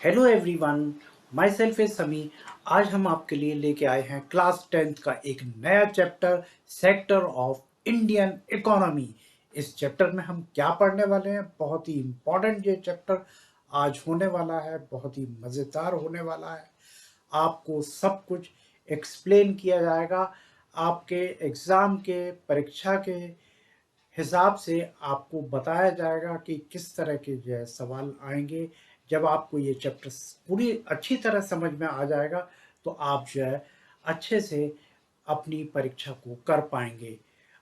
Hello everyone, my self is समी। आज हम आपके लिए लेके आए हैं क्लास 10th का एक नया chapter, sector of Indian economy. इस चैप्टर में हम क्या पढ़ने वाले हैं? बहुत ही इम्पोर्टेंट ये चैप्टर आज होने वाला है, बहुत ही मज़ेदार होने वाला है। आपको सब कुछ एक्सप्लेन किया जाएगा। आपके एग्ज़ाम के परीक्षा के हिसाब से आपको बताया जाएगा कि किस तरह के जो है सवाल आएंगे। जब आपको ये चैप्टर पूरी अच्छी तरह समझ में आ जाएगा तो आप जो है अच्छे से अपनी परीक्षा को कर पाएंगे।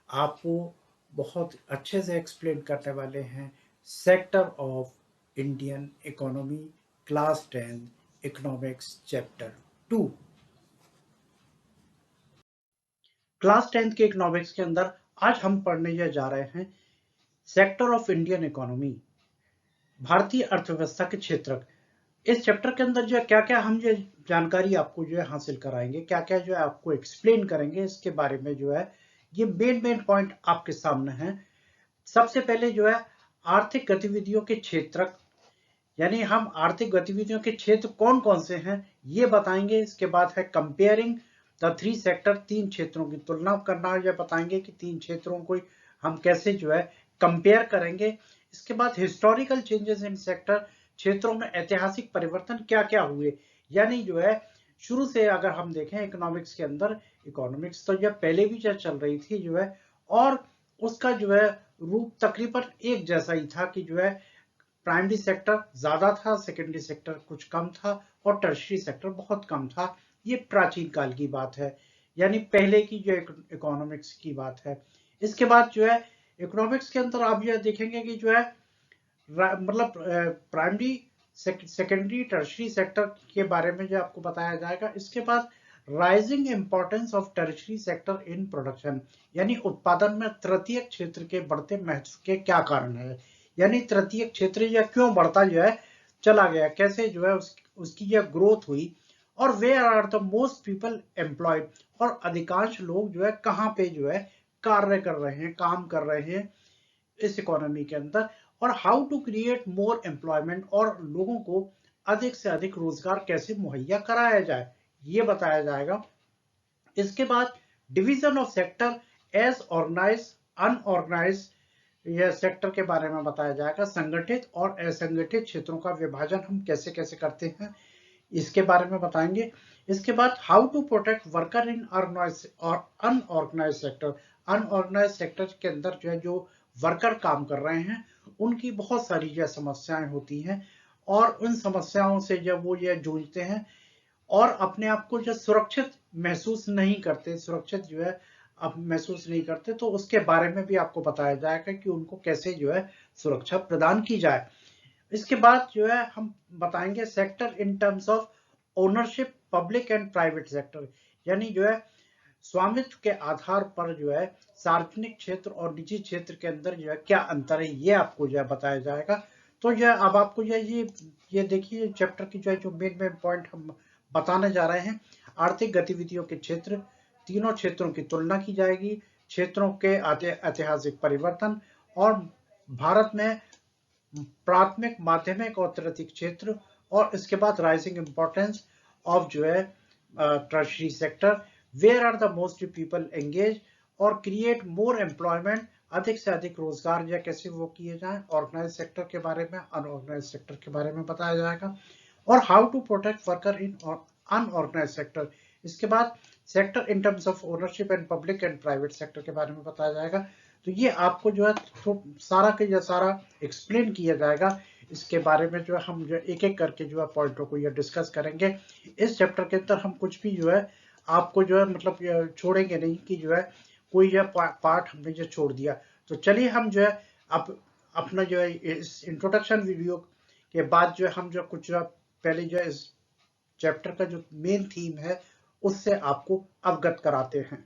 आपको बहुत अच्छे से एक्सप्लेन करने वाले हैं sector of Indian economy, class 10 economics chapter 2। Class 10th के इकोनॉमिक्स के अंदर आज हम पढ़ने ये जा रहे हैं सेक्टर ऑफ इंडियन इकोनॉमी, भारतीय अर्थव्यवस्था के क्षेत्र। इस चैप्टर के अंदर जो है क्या क्या हम जो जानकारी आपको जो है हासिल कराएंगे, क्या क्या जो है आपको एक्सप्लेन करेंगे, इसके बारे में जो है ये मेन पॉइंट आपके सामने है। सबसे पहले जो है आर्थिक गतिविधियों के क्षेत्र, यानी हम आर्थिक गतिविधियों के क्षेत्र कौन कौन से हैं ये बताएंगे। इसके बाद है कंपेयरिंग द थ्री सेक्टर, तीन क्षेत्रों की तुलना करना, या बताएंगे कि तीन क्षेत्रों को हम कैसे जो है कंपेयर करेंगे। इसके बाद हिस्टोरिकल चेंजेस इन सेक्टर, क्षेत्रों में ऐतिहासिक परिवर्तन क्या क्या हुए। यानी जो है शुरू से अगर हम देखें इकोनॉमिक्स के अंदर, इकोनॉमिक्स तो जब पहले भी चल रही थी जो है, और उसका जो है रूप तकरीबन एक जैसा ही था कि जो है प्राइमरी सेक्टर ज्यादा था, सेकेंडरी सेक्टर कुछ कम था और टर्शरी सेक्टर बहुत कम था। ये प्राचीन काल की बात है, यानी पहले की जो इकोनॉमिक्स की बात है। इसके बाद जो है इकोनॉमिक्स के अंदर आप यह देखेंगे कि जो है मतलब प्राइमरी सेकेंडरी टर्शरी सेक्टर के बारे में जो आपको बताया जाएगा। इसके बाद rising importance of tertiary sector in production, यानी उत्पादन में तृतीय क्षेत्र के बढ़ते महत्व के क्या कारण है, यानी तृतीय क्षेत्र या क्यों बढ़ता जो है चला गया, कैसे जो है उसकी यह ग्रोथ हुई, और where are the most people employed, और अधिकांश लोग जो है कहाँ पे जो है कार्य कर रहे हैं, काम कर रहे हैं इस इकोनॉमी के अंदर, और how to create more employment, और लोगों को अधिक से अधिक रोजगार कैसे मुहैया कराया जाए ये बताया जाएगा। इसके बाद division of sector as organise unorganise, यह सेक्टर के बारे में बताया जाएगा। संगठित और असंगठित क्षेत्रों का विभाजन हम कैसे कैसे करते हैं इसके बारे में बताएंगे। इसके बाद how to protect worker in organise और अनऑर्गेनाइज सेक्टर, अनऑर्गेनाइज सेक्टर के अंदर जो है जो वर्कर काम कर रहे हैं उनकी बहुत सारी जो समस्याएं होती हैं, और उन समस्याओं से जब वो ये जूझते हैं और अपने आप को जो सुरक्षित महसूस नहीं करते, सुरक्षित जो है अब महसूस नहीं करते, तो उसके बारे में भी आपको बताया जाएगा कि उनको कैसे जो है सुरक्षा प्रदान की जाए। इसके बाद जो है हम बताएंगे sector in terms of ownership, public and private sector, यानी जो है स्वामित्व के आधार पर जो है सार्वजनिक क्षेत्र और निजी क्षेत्र के अंदर जो है क्या अंतर है ये आपको जो है बताया जाएगा। तो यह अब आपको ये देखिए चैप्टर की जो है जो मेन पॉइंट हम बताने जा रहे हैं। आर्थिक गतिविधियों के क्षेत्र, तीनों क्षेत्रों की तुलना की जाएगी, क्षेत्रों के ऐतिहासिक परिवर्तन, और भारत में प्राथमिक, माध्यमिक और तृतीयक क्षेत्र, और इसके बाद राइजिंग इंपॉर्टेंस ऑफ जो है tertiary sector, where are the most people engage, और क्रिएट मोर एम्प्लॉयमेंट, अधिक से अधिक रोजगार या कैसे वो किए जाएं। ऑर्गेनाइज सेक्टर के बारे में, अनऑर्गेनाइज सेक्टर के बारे में बताया जाएगा, और how to protect worker in unorganise sector. इसके बाद sector in terms of ownership and public and private sector के बारे में बताया जाएगा। तो ये आपको जो है सारा के जो सारा एक्सप्लेन किया जाएगा। इसके बारे में जो है हम जो एक एक करके जो है पॉइंटों को ये डिस्कस करेंगे। इस चैप्टर के अंदर हम कुछ भी जो है आपको जो है मतलब छोड़ेंगे नहीं कि जो है कोई जो पार्ट हमने जो छोड़ दिया। तो चलिए हम जो है अब अपना जो है इस इंट्रोडक्शन वीडियो के बाद जो है हम जो कुछ पहले जो है इस चैप्टर का जो मेन थीम है उससे आपको अवगत कराते हैं।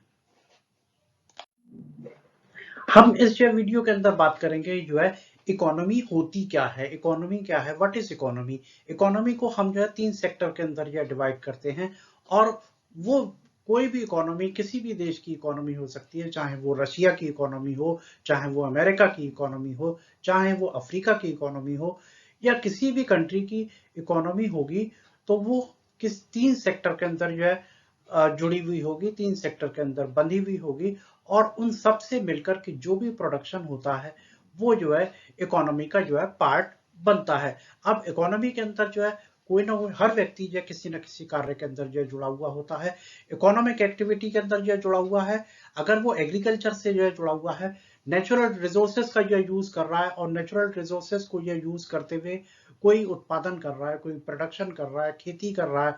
हम इस जो वीडियो के अंदर बात करेंगे जो है इकोनॉमी होती क्या है, इकोनॉमी क्या है, व्हाट इज इकोनॉमी। इकोनॉमी को हम जो है तीन सेक्टर के अंदर यह डिवाइड करते हैं, और वो कोई भी इकोनॉमी किसी भी देश की इकोनॉमी हो सकती है, चाहे वो रशिया की इकोनॉमी हो, चाहे वो अमेरिका की इकोनॉमी हो, चाहे वो अफ्रीका की इकोनॉमी हो, या किसी भी कंट्री की इकोनॉमी होगी तो वो किस 3 सेक्टर के अंदर जो है जुड़ी हुई होगी, 3 सेक्टर के अंदर बंधी हुई होगी, और उन सब से मिलकर के जो भी प्रोडक्शन होता है वो जो है इकोनॉमी का जो है पार्ट बनता है। अब इकोनॉमी के अंदर जो है कोई ना कोई हर व्यक्ति जो है किसी न किसी कार्य के अंदर जो है जुड़ा हुआ होता है, इकोनॉमिक एक्टिविटी के अंदर जो है जुड़ा हुआ है। अगर वो एग्रीकल्चर से जो है जुड़ा हुआ है, नेचुरल रिसोर्सेज का जो है यूज कर रहा है, और नेचुरल रिसोर्सेज को जो यूज करते हुए कोई उत्पादन कर रहा है, कोई प्रोडक्शन कर रहा है, खेती कर रहा है,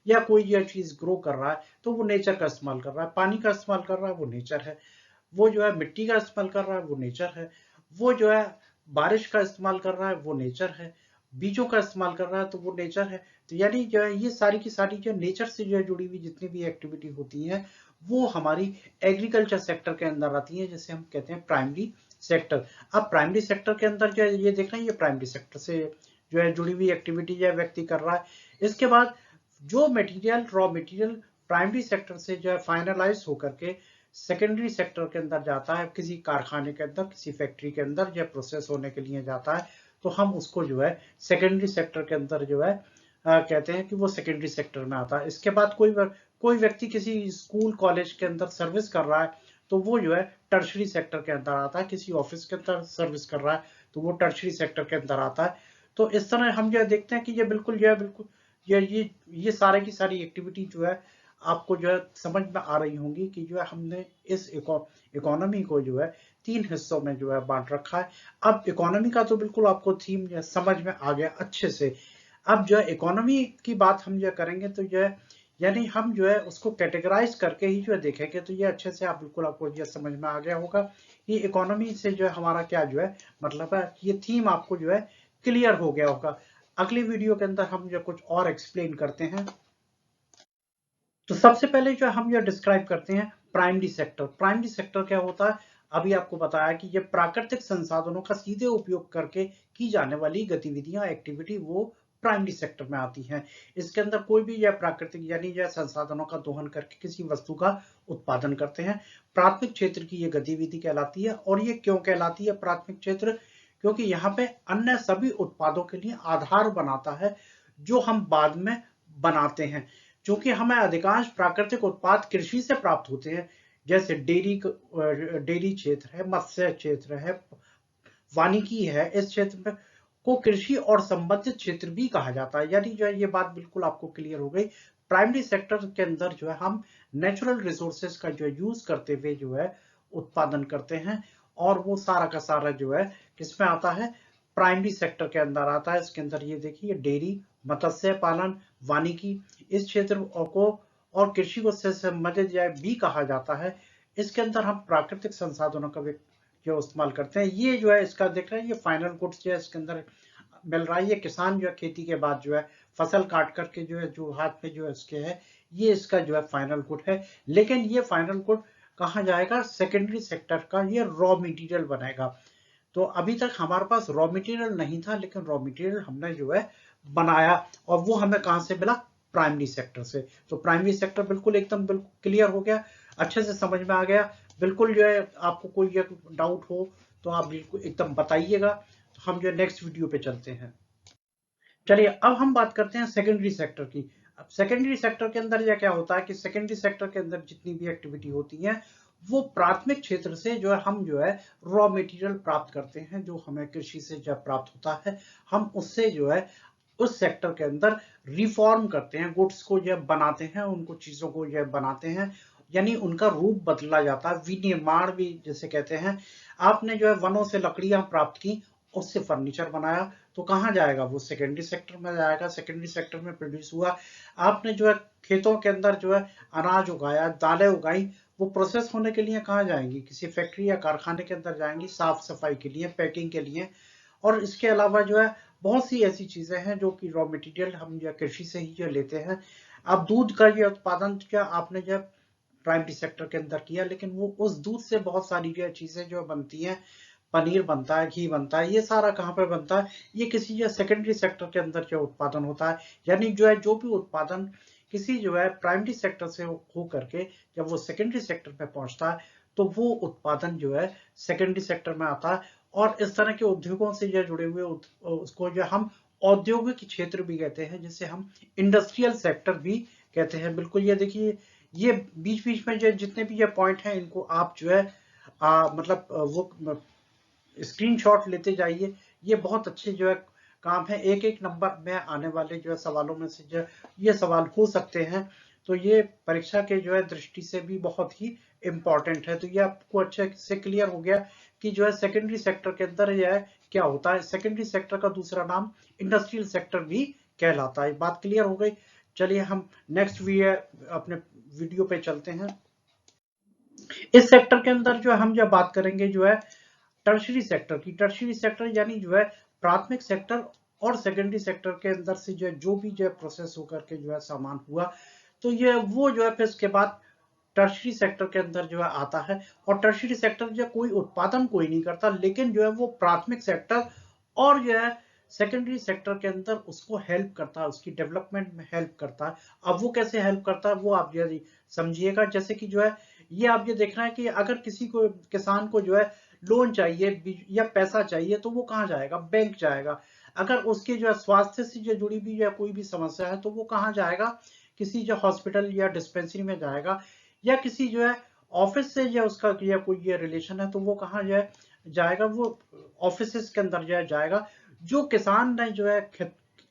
या कोई यह चीज ग्रो कर रहा है, तो वो नेचर का इस्तेमाल कर रहा है। पानी का इस्तेमाल कर रहा है, वो नेचर है। वो जो है मिट्टी का इस्तेमाल कर रहा है, वो नेचर है। वो जो है बारिश का इस्तेमाल कर रहा है, वो नेचर है। बीजों का इस्तेमाल कर रहा है, तो वो नेचर है। तो यानी जो है ये सारी की सारी जो नेचर से जो है जुड़ी हुई जितनी भी एक्टिविटी होती है वो हमारी एग्रीकल्चर सेक्टर के अंदर आती है, जिसे हम कहते हैं प्राइमरी सेक्टर। अब प्राइमरी सेक्टर के अंदर जो है ये देख रहे हैं, ये प्राइमरी सेक्टर से जो है जुड़ी हुई एक्टिविटी जो है व्यक्ति कर रहा है। इसके बाद जो material, raw material primary sector से जो है फाइनलाइज होकर के सेकेंडरी सेक्टर के अंदर जाता है, किसी कारखाने के अंदर, किसी फैक्ट्री के अंदर जो प्रोसेस होने के लिए जाता है, तो हम उसको जो है सेकेंडरी सेक्टर के अंदर जो है कहते हैं कि वो सेकेंडरी सेक्टर में आता है। इसके बाद कोई व्यक्ति किसी स्कूल कॉलेज के अंदर सर्विस कर रहा है, तो वो जो है टर्शरी सेक्टर के अंदर आता है। किसी ऑफिस के अंदर सर्विस कर रहा है तो वो टर्शरी सेक्टर के अंदर आता है। तो इस तरह हम जो है देखते हैं कि ये बिल्कुल जो है बिल्कुल ये सारे की सारी एक्टिविटी जो है आपको जो है समझ में आ रही होंगी कि जो है हमने इस इकोनॉमी को जो है 3 हिस्सों में जो है बांट रखा है। अब इकोनॉमी का तो बिल्कुल आपको थीम जो है समझ में आ गया अच्छे से। अब जो है इकोनॉमी की बात हम जो करेंगे तो जो है यानी हम जो है उसको कैटेगराइज करके ही जो है देखेंगे, तो ये अच्छे से आप बिल्कुल आपको ये समझ में आ गया होगा। ये इकोनॉमी से जो है हमारा क्या जो है मतलब है, ये थीम आपको जो है क्लियर हो गया होगा। अगली वीडियो के अंदर हम जो कुछ और एक्सप्लेन करते हैं। तो सबसे पहले जो हम ये डिस्क्राइब करते हैं प्राइमरी सेक्टर। प्राइमरी सेक्टर क्या होता है, अभी आपको बताया कि ये प्राकृतिक संसाधनों का सीधे उपयोग करके की जाने वाली गतिविधियां, एक्टिविटी, वो प्राइमरी सेक्टर में आती हैं। इसके अंदर कोई भी यह प्राकृतिक यानी यह संसाधनों का दोहन करके किसी वस्तु का उत्पादन करते हैं। प्राथमिक क्षेत्र की यह गतिविधि कहलाती है। और ये क्यों कहलाती है प्राथमिक क्षेत्र? क्योंकि यहाँ पे अन्य सभी उत्पादों के लिए आधार बनाता है जो हम बाद में बनाते हैं। चूंकि हमें अधिकांश प्राकृतिक उत्पाद कृषि से प्राप्त होते हैं, जैसे डेयरी क्षेत्र है, मत्स्य क्षेत्र है, वानिकी है, इस क्षेत्र में को कृषि और संबंधित क्षेत्र भी कहा जाता है। यानी जो है ये बात बिल्कुल आपको क्लियर हो गई। प्राइमरी सेक्टर के अंदर जो है हम नेचुरल रिसोर्सेज का जो है यूज करते हुए जो है उत्पादन करते हैं, और वो सारा का सारा जो है किसमें आता है, प्राइमरी सेक्टर के अंदर आता है। इसके अंदर ये देखिए डेयरी, मत्स्य पालन, वानिकी, इस क्षेत्र को और कृषि को से संबंधित भी कहा जाता है। इसके अंदर हम प्राकृतिक संसाधनों का जो इस्तेमाल करते हैं। ये जो है इसका देख रहे हैं, ये फाइनल गुड्स जो है इसके अंदर मिल रहा है। ये किसान जो है खेती के बाद जो है फसल काट करके जो है जो हाथ में जो है इसके है, ये इसका जो है फाइनल गुड है। लेकिन ये फाइनल गुड कहाँ जाएगा, सेकेंडरी सेक्टर का ये रॉ मटेरियल बनेगा। तो अभी तक हमारे पास रॉ मटेरियल नहीं था, लेकिन रॉ मटेरियल हमने जो है बनाया, और वो हमें कहां से मिला, प्राइमरी सेक्टर से। तो प्राइमरी सेक्टर बिल्कुल एकदम बिल्कुल क्लियर हो गया, अच्छे से समझ में आ गया। बिल्कुल जो है आपको कोई डाउट हो तो आप बिल्कुल एकदम बताइएगा। तो हम जो नेक्स्ट वीडियो पे चलते हैं। चलिए अब हम बात करते हैं सेकेंडरी सेक्टर की। अब सेकेंडरी सेक्टर के अंदर यह क्या होता है कि सेकेंडरी सेक्टर के अंदर जितनी भी एक्टिविटी होती है वो प्राथमिक क्षेत्र से जो है हम जो है रॉ मटेरियल प्राप्त करते हैं, जो हमें कृषि से जब प्राप्त होता है हम उससे जो है उस सेक्टर के अंदर रिफॉर्म करते हैं, गुड्स को जो बनाते हैं, उनको चीजों को जो बनाते हैं, यानी उनका रूप बदला जाता है, विनिर्माण भी जैसे कहते हैं। आपने जो है वनों से लकड़ियां प्राप्त की, उससे फर्नीचर बनाया, तो कहाँ जाएगा, वो सेकेंडरी सेक्टर में जाएगा, सेकेंडरी सेक्टर में प्रोड्यूस हुआ। आपने जो है खेतों के अंदर जो है अनाज उगाया, दालें उगाई, वो प्रोसेस होने के लिए कहाँ जाएंगी, किसी फैक्ट्री या कारखाने के अंदर जाएंगी, साफ सफाई के लिए, पैकिंग के लिए। और इसके अलावा जो है बहुत सी ऐसी चीजें हैं जो कि रॉ मटेरियल हम जो कृषि से ही जो लेते हैं। अब दूध का ये उत्पादन क्या आपने जो प्राइमरी सेक्टर के अंदर किया, लेकिन वो उस दूध से बहुत सारी जो चीजें जो बनती हैं, पनीर बनता है, घी बनता है, ये सारा कहाँ पे बनता है, ये किसी जो सेकेंडरी सेक्टर के अंदर जो उत्पादन होता है। यानी जो है जो भी उत्पादन किसी जो है प्राइमरी सेक्टर से हो करके जब वो सेकेंडरी सेक्टर पे पहुंचता है, तो वो उत्पादन जो है सेकेंडरी सेक्टर में आता है। और इस तरह के उद्योगों से जो जुड़े हुए उसको जो हम औद्योगिक क्षेत्र भी कहते हैं, जिसे हम इंडस्ट्रियल सेक्टर भी कहते हैं। बिल्कुल, ये देखिए, ये बीच बीच में जो जितने भी ये पॉइंट हैं इनको आप जो है मतलब वो स्क्रीनशॉट लेते जाइए। ये बहुत अच्छे जो है काम है। एक एक नंबर में आने वाले जो है सवालों में से जो ये सवाल हो सकते हैं, तो ये परीक्षा के जो है दृष्टि से भी बहुत ही इम्पोर्टेंट है। तो ये आपको अच्छे से क्लियर हो गया कि जो है सेकेंडरी सेक्टर के अंदर यह है क्या होता है। सेकेंडरी सेक्टर का दूसरा नाम इंडस्ट्रियल सेक्टर भी कहलाता है। बात क्लियर हो गई। चलिए हम नेक्स्ट भी अपने वीडियो पे चलते हैं। इस सेक्टर के अंदर जो हम जब बात करेंगे जो है टर्शरी सेक्टर की, टर्शरी सेक्टर यानी जो है प्राथमिक सेक्टर और सेकेंडरी सेक्टर के अंदर से जो भी जो है प्रोसेस होकर के जो है सामान हुआ, तो ये वो जो है फिर इसके बाद टर्शरी सेक्टर के अंदर जो है आता है। और टर्शरी सेक्टर जो कोई उत्पादन कोई नहीं करता, लेकिन जो है वो प्राथमिक सेक्टर और जो है सेकेंडरी सेक्टर के अंदर उसको हेल्प करता है, उसकी डेवलपमेंट में हेल्प करता है। अब वो कैसे हेल्प करता है वो आप ये समझिएगा। जैसे कि जो है ये आप ये देखना है कि अगर किसी को किसान को जो है लोन चाहिए या पैसा चाहिए, तो वो कहाँ जाएगा? बैंक जाएगा। अगर उसके जो है स्वास्थ्य से जो जुड़ी भी या कोई भी समस्या है, तो वो कहाँ जाएगा? किसी जो हॉस्पिटल या डिस्पेंसरी में जाएगा। या किसी जो है ऑफिस से जो उसका या कोई ये रिलेशन है, तो वो कहाँ जो है जाएगा? वो ऑफिस के अंदर जो है जाएगा। जो किसान ने जो है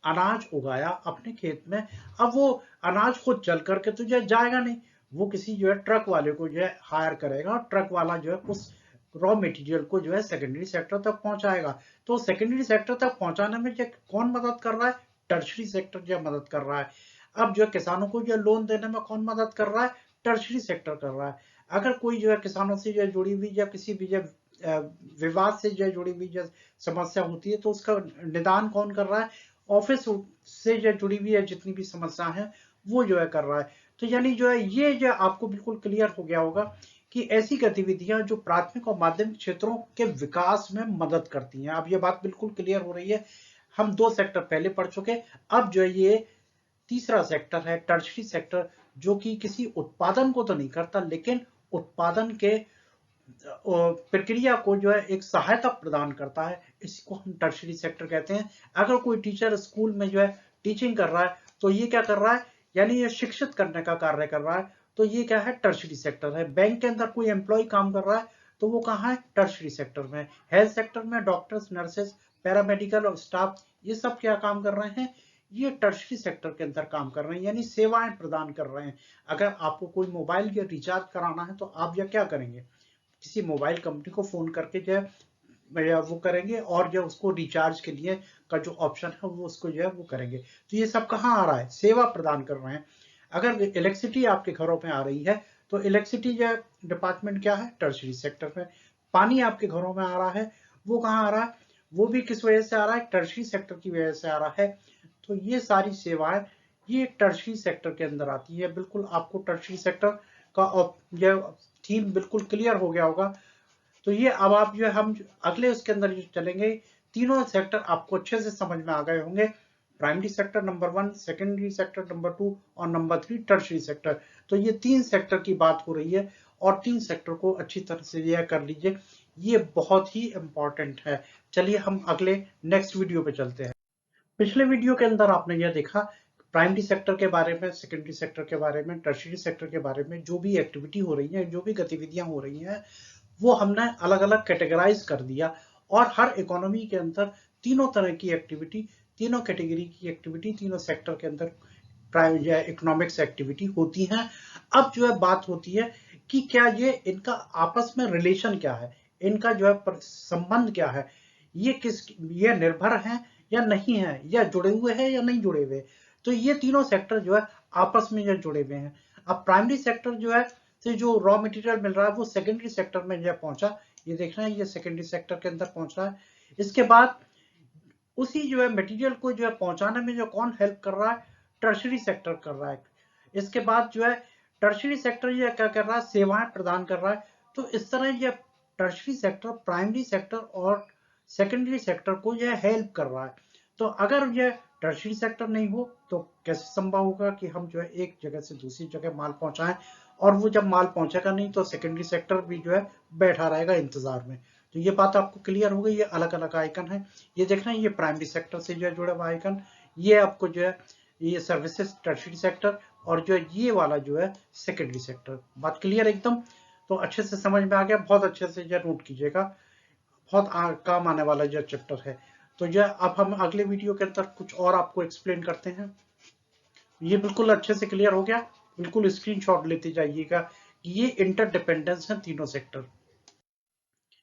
अनाज उगाया अपने खेत में, अब वो अनाज खुद चल करके तो जो जाएगा नहीं, वो किसी जो है ट्रक वाले को जो है हायर करेगा, और ट्रक वाला जो है उस रॉ मटेरियल को जो है सेकेंडरी सेक्टर तक पहुंचाएगा। तो सेकेंडरी सेक्टर तक पहुंचाने में जो कौन मदद कर रहा है? टर्शरी सेक्टर जो मदद कर रहा है। अब जो किसानों को जो लोन देने में कौन मदद कर रहा है? टर्शरी सेक्टर कर रहा है। अगर कोई जो है किसानों से जो जुड़ी हुई या किसी भी जो विवाद से जो जुड़ी हुई जो समस्या होती है, तो उसका निदान कौन कर रहा है? ऑफिस से जो जुड़ी हुई है जितनी भी समस्या है वो जो है कर रहा है। तो यानी जो है ये जो आपको बिल्कुल क्लियर हो गया होगा कि ऐसी गतिविधियां जो प्राथमिक और माध्यमिक क्षेत्रों के विकास में मदद करती हैं। अब ये बात बिल्कुल क्लियर हो रही है। हम 2 सेक्टर पहले पढ़ चुके, अब जो ये तीसरा सेक्टर है टर्शरी सेक्टर, जो कि किसी उत्पादन को तो नहीं करता, लेकिन उत्पादन के प्रक्रिया को जो है एक सहायता प्रदान करता है। इसको हम टर्शरी सेक्टर कहते हैं। अगर कोई टीचर स्कूल में जो है टीचिंग कर रहा है, तो ये क्या कर रहा है? यानी ये शिक्षित करने का कार्य कर रहा है, तो ये क्या है? टर्शरी सेक्टर है। बैंक के अंदर कोई एम्प्लॉय काम कर रहा है, तो वो कहाँ है? टर्शरी सेक्टर में। हेल्थ सेक्टर में डॉक्टर्स, नर्सेस, पैरामेडिकल और स्टाफ, ये सब क्या काम कर रहे हैं? ये टर्शरी सेक्टर के अंदर काम कर रहे हैं, यानी सेवाएं प्रदान कर रहे हैं। अगर आपको कोई मोबाइल या रिचार्ज कराना है, तो आप यह क्या करेंगे? किसी मोबाइल कंपनी को फोन करके जो है वो करेंगे, और जो उसको रिचार्ज के लिए का जो ऑप्शन है वो उसको जो है वो करेंगे। तो ये सब कहाँ आ रहा है? सेवा प्रदान कर रहे हैं। अगर इलेक्ट्रिसिटी आपके घरों में आ रही है, तो इलेक्ट्रिसिटी जो डिपार्टमेंट क्या है? टर्शरी सेक्टर में। पानी आपके घरों में आ रहा है, वो कहाँ आ रहा है? वो भी किस वजह से आ रहा है? टर्शरी सेक्टर की वजह से आ रहा है। तो ये सारी सेवाएं ये टर्शरी सेक्टर के अंदर आती है। बिल्कुल आपको टर्शरी सेक्टर का यह थीम बिल्कुल क्लियर हो गया होगा। तो ये अब आप जो है हम अगले उसके अंदर जो चलेंगे, तीनों सेक्टर आपको अच्छे से समझ में आ गए होंगे। Primary sector number 1, secondary sector number 2 और नंबर 3 टर्शरी सेक्टर। तो ये 3 सेक्टर की बात हो रही है, और 3 सेक्टर को अच्छी तरह से यह कर लीजिए। ये बहुत ही इंपॉर्टेंट है। चलिए हम अगले नेक्स्ट वीडियो पे चलते हैं। पिछले वीडियो के अंदर आपने यह देखा प्राइमरी सेक्टर के बारे में, सेकेंडरी सेक्टर के बारे में, टर्शरी सेक्टर के बारे में, जो भी एक्टिविटी हो रही है, जो भी गतिविधियां हो रही हैं, वो हमने अलग अलग कैटेगराइज कर दिया। और हर इकोनॉमी के अंदर तीनों तरह की एक्टिविटी, तीनों कैटेगरी की एक्टिविटी, तीनों सेक्टर के अंदर इकोनॉमिक्स एक्टिविटी होती हैं। अब जो है बात होती है कि क्या ये इनका आपस में रिलेशन क्या है, इनका जो है संबंध क्या है, ये निर्भर है या नहीं है, या जुड़े हुए हैं या नहीं जुड़े हुए। तो ये तीनों सेक्टर जो है आपस में जो जुड़े हुए हैं। अब प्राइमरी सेक्टर जो है से जो रॉ मटेरियल मिल रहा है वो सेकेंडरी सेक्टर में जो पहुंचा, ये देखना है, ये सेकेंडरी सेक्टर के अंदर पहुंच रहा है। इसके बाद उसी जो है मटेरियल को जो है पहुंचाने में जो कौन हेल्प कर रहा है? टर्शरी सेक्टर कर रहा है। इसके बाद जो है टर्शरी सेक्टर ये क्या कर रहा है? सेवाएं प्रदान कर रहा है। तो इस तरह ये टर्शरी सेक्टर प्राइमरी सेक्टर और सेकेंडरी सेक्टर को यह हेल्प कर रहा है। तो अगर यह टर्शरी सेक्टर नहीं हो, तो कैसे संभव होगा कि हम जो है एक जगह से दूसरी जगह माल पहुंचाएं? और वो जब माल पहुंचेगा नहीं, तो सेकेंडरी सेक्टर भी जो है बैठा रहेगा इंतजार में। तो ये बात आपको क्लियर हो गई। ये अलग अलग आइकन है, ये देखना, ये प्राइमरी सेक्टर से जो है जुड़ा हुआ आइकन, ये आपको जो है ये सर्विसेज टर्शियरी सेक्टर, और जो है ये वाला जो है सेकेंडरी सेक्टर। बात क्लियर एकदम? तो अच्छे से समझ में आ गया, बहुत अच्छे से जो नोट कीजिएगा, बहुत काम आने वाला जो चैप्टर है। तो जो अब हम अगले वीडियो के अंदर कुछ और आपको एक्सप्लेन करते हैं। ये बिल्कुल अच्छे से क्लियर हो गया, बिल्कुल स्क्रीनशॉट लेते जाइएगा कि ये इंटरडिपेंडेंस है तीनों सेक्टर।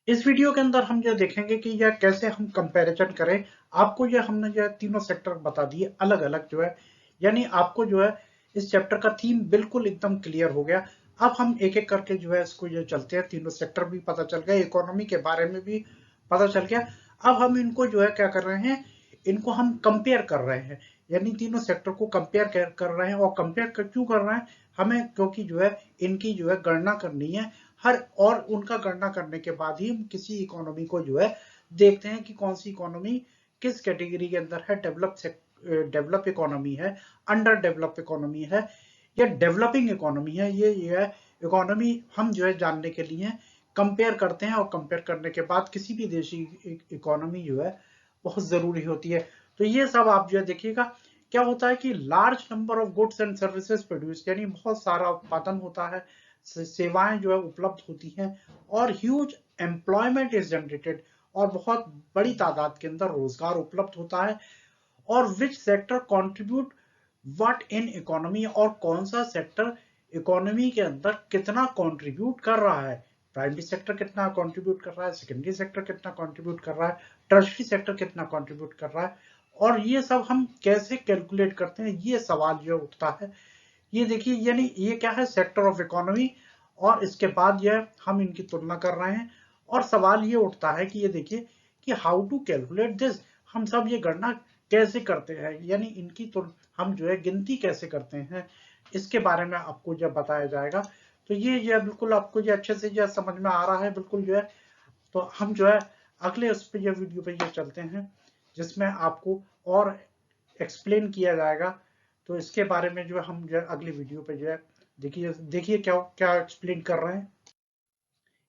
इस वीडियो के अंदर हम जो देखेंगे कि यह कैसे हम कंपैरिजन करें। आपको जो हमने जो है तीनों सेक्टर बता दिए अलग अलग जो है, यानी आपको जो है इस चैप्टर का थीम बिल्कुल एकदम क्लियर हो गया। अब हम एक एक करके जो है इसको जो चलते हैं, तीनों सेक्टर भी पता चल गया, इकोनॉमी के बारे में भी पता चल गया। अब हम इनको जो है क्या कर रहे हैं, इनको हम कंपेयर कर रहे हैं, यानी तीनों सेक्टर को कंपेयर कर रहे हैं। और कंपेयर क्यों कर रहे हैं हमें, क्योंकि जो है इनकी जो है गणना करनी है हर, और उनका गणना करने के बाद ही हम किसी इकोनॉमी को जो है देखते हैं कि कौन सी इकोनॉमी किस कैटेगरी के अंदर है, डेवलप इकोनॉमी है, अंडर डेवलप इकोनॉमी है, या डेवलपिंग इकोनॉमी है। ये है इकोनॉमी हम जो है जानने के लिए कंपेयर करते हैं, और कंपेयर करने के बाद किसी भी देश की इकोनॉमी जो है बहुत जरूरी होती है। तो ये सब आप जो है देखिएगा, क्या होता है कि large number of goods and services produce, यानी बहुत सारा उत्पादन होता है, सेवाएं जो है उपलब्ध होती हैं, और ह्यूज एम्प्लॉयमेंट इज जनरेटेड, और बहुत बड़ी तादाद के अंदर रोजगार उपलब्ध होता है। और which sector contribute what in economy, और कौन सा सेक्टर इकोनॉमी के अंदर कितना कंट्रीब्यूट कर रहा है, प्राइमरी सेक्टर कितना कंट्रीब्यूट कर रहा है, सेकेंडरी सेक्टर कितना कंट्रीब्यूट कर रहा है, टर्शियरी सेक्टर कितना कंट्रीब्यूट कर रहा है, और ये सब हम कैसे कैलकुलेट करते हैं, ये सवाल जो उठता है। ये देखिए, यानी ये क्या है, सेक्टर ऑफ इकोनॉमी, और इसके बाद ये हम इनकी तुलना कर रहे हैं। और सवाल ये उठता है कि ये देखिए कि हाउ टू कैलकुलेट दिस, हम सब ये गणना कैसे करते हैं, यानी इनकी हम जो है गिनती कैसे करते हैं, इसके बारे में आपको जब बताया जाएगा। तो ये बिल्कुल आपको ये अच्छे से जो समझ में आ रहा है बिल्कुल जो है। तो हम जो है अगले उस पे ये वीडियो पे ये चलते हैं, जिसमें आपको और एक्सप्लेन किया जाएगा। तो इसके बारे में जो है हम जो है अगले वीडियो पे जो है देखिए देखिए क्या क्या एक्सप्लेन कर रहे हैं।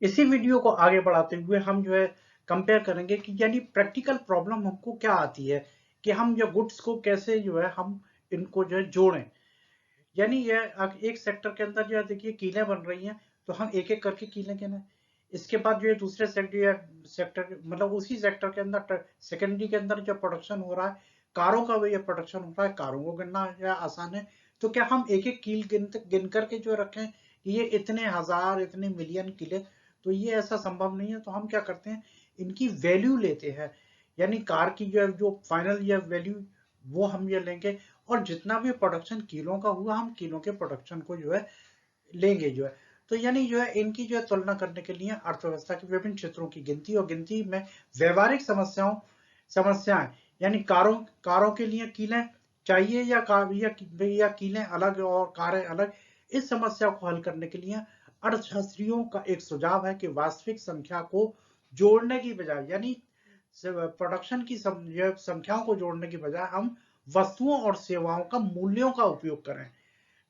इसी वीडियो को आगे बढ़ाते हुए हम जो है कंपेयर करेंगे कि यानी प्रैक्टिकल प्रॉब्लम हमको क्या आती है, कि हम जो गुड्स को कैसे जो है हम इनको जो है जोड़ें। यानी ये एक सेक्टर के अंदर जो है देखिए कीलें बन रही हैं, तो हम एक एक करके कीलें गिने। इसके बाद जो है दूसरे सेक्टर मतलब उसी सेक्टर के अंदर सेकेंडरी के अंदर जो प्रोडक्शन हो रहा है, कारों का भी प्रोडक्शन हो रहा है, कारों को गिनना जो है आसान है। तो क्या हम एक एक कील गिन करके जो रखें कि ये इतने हजार इतने मिलियन कीले, तो ये ऐसा संभव नहीं है। तो हम क्या करते हैं, इनकी वैल्यू लेते हैं, यानी कार की जो फाइनल ये वैल्यू वो हम ये लेंगे, और जितना भी प्रोडक्शन किलो का हुआ हम किलो के प्रोडक्शन को जो है लेंगे जो है। तो यानी जो है इनकी जो है तुलना करने के लिए अर्थव्यवस्था के विभिन्न क्षेत्रों की गिनती, और गिनती में व्यवहारिक समस्याएं, यानी कारों कारों के लिए कीलें चाहिए या या कीलें अलग और कारें अलग, इस समस्या को हल करने के लिए अर्थशास्त्रियों का एक सुझाव है कि वास्तविक संख्या को जोड़ने की बजाय, यानी प्रोडक्शन की संख्याओं को जोड़ने की बजाय हम वस्तुओं और सेवाओं का मूल्यों का उपयोग करें,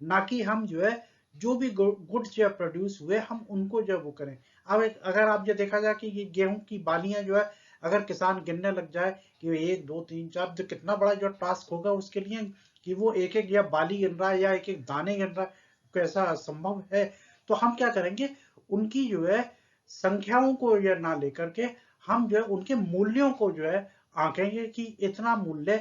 ना कि हम जो है जो भी गुड्स जो प्रोड्यूस हुए हम उनको जो वो करें। अब अगर आप ये देखा जाए कि ये गेहूं की बालियां जो है अगर किसान गिनने लग जाए कि 1 2 3 4, तो कितना बड़ा जो टास्क होगा उसके लिए, कि वो एक एक या बाली गिन रहा है या एक एक दाने गिन रहा है, कैसा संभव है। तो हम क्या करेंगे, उनकी जो है संख्याओं को या ना लेकर के हम जो है उनके मूल्यों को जो है आंकेंगे कि इतना मूल्य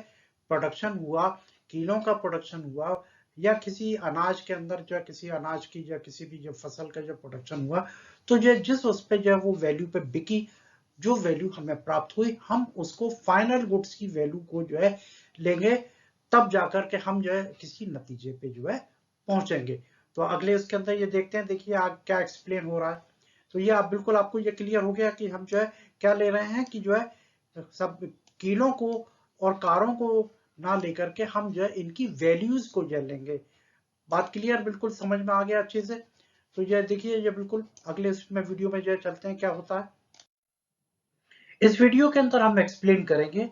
प्रोडक्शन हुआ, किलो का प्रोडक्शन हुआ, या किसी अनाज के अंदर जो है किसी अनाज की या किसी भी जो फसल का जो प्रोडक्शन हुआ, तो जो जिस उस पे जो है वो वैल्यू पे बिकी, जो वैल्यू हमें प्राप्त हुई, हम उसको फाइनल गुड्स की वैल्यू को जो है लेंगे, तब जाकर के हम जो है किसी नतीजे पे जो है पहुंचेंगे। तो अगले इसके अंदर ये देखते हैं, देखिए आगे क्या एक्सप्लेन हो रहा है। तो ये आप बिल्कुल आपको ये क्लियर हो गया कि हम जो है क्या ले रहे हैं, कि जो है सब किलो को और कारों को ना लेकर के हम जो है इनकी वैल्यूज को जो लेंगे। बात क्लियर, बिल्कुल समझ में आ गया अच्छे से। तो ये देखिए ये बिल्कुल अगले इसमें वीडियो में जो है चलते हैं क्या होता है। इस वीडियो के अंदर हम एक्सप्लेन करेंगे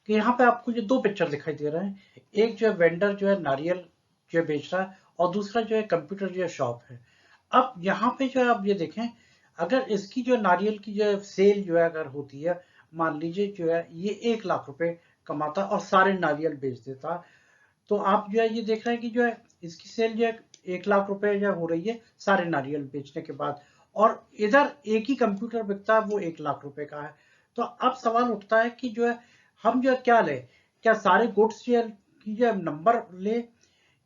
कि यहाँ पे आपको ये दो पिक्चर दिखाई दे रहे हैं, एक जो है वेंडर जो है नारियल जो है बेच रहा है, और दूसरा जो है कंप्यूटर जो है शॉप है। अब यहाँ पे जो है आप ये देखें, अगर इसकी जो नारियल की जो सेल जो है अगर होती है, मान लीजिए जो है ये 1 लाख रुपए कमाता और सारे नारियल बेच देता, तो आप जो है ये देख रहे हैं कि जो है इसकी सेल जो है 1 लाख रुपए जो हो रही है सारे नारियल बेचने के बाद, और इधर एक ही कंप्यूटर बिकता है वो 1 लाख रुपए का है। तो अब सवाल उठता है कि जो है हम जो है क्या लें, क्या सारे गुड्स जो है की जो नंबर ले,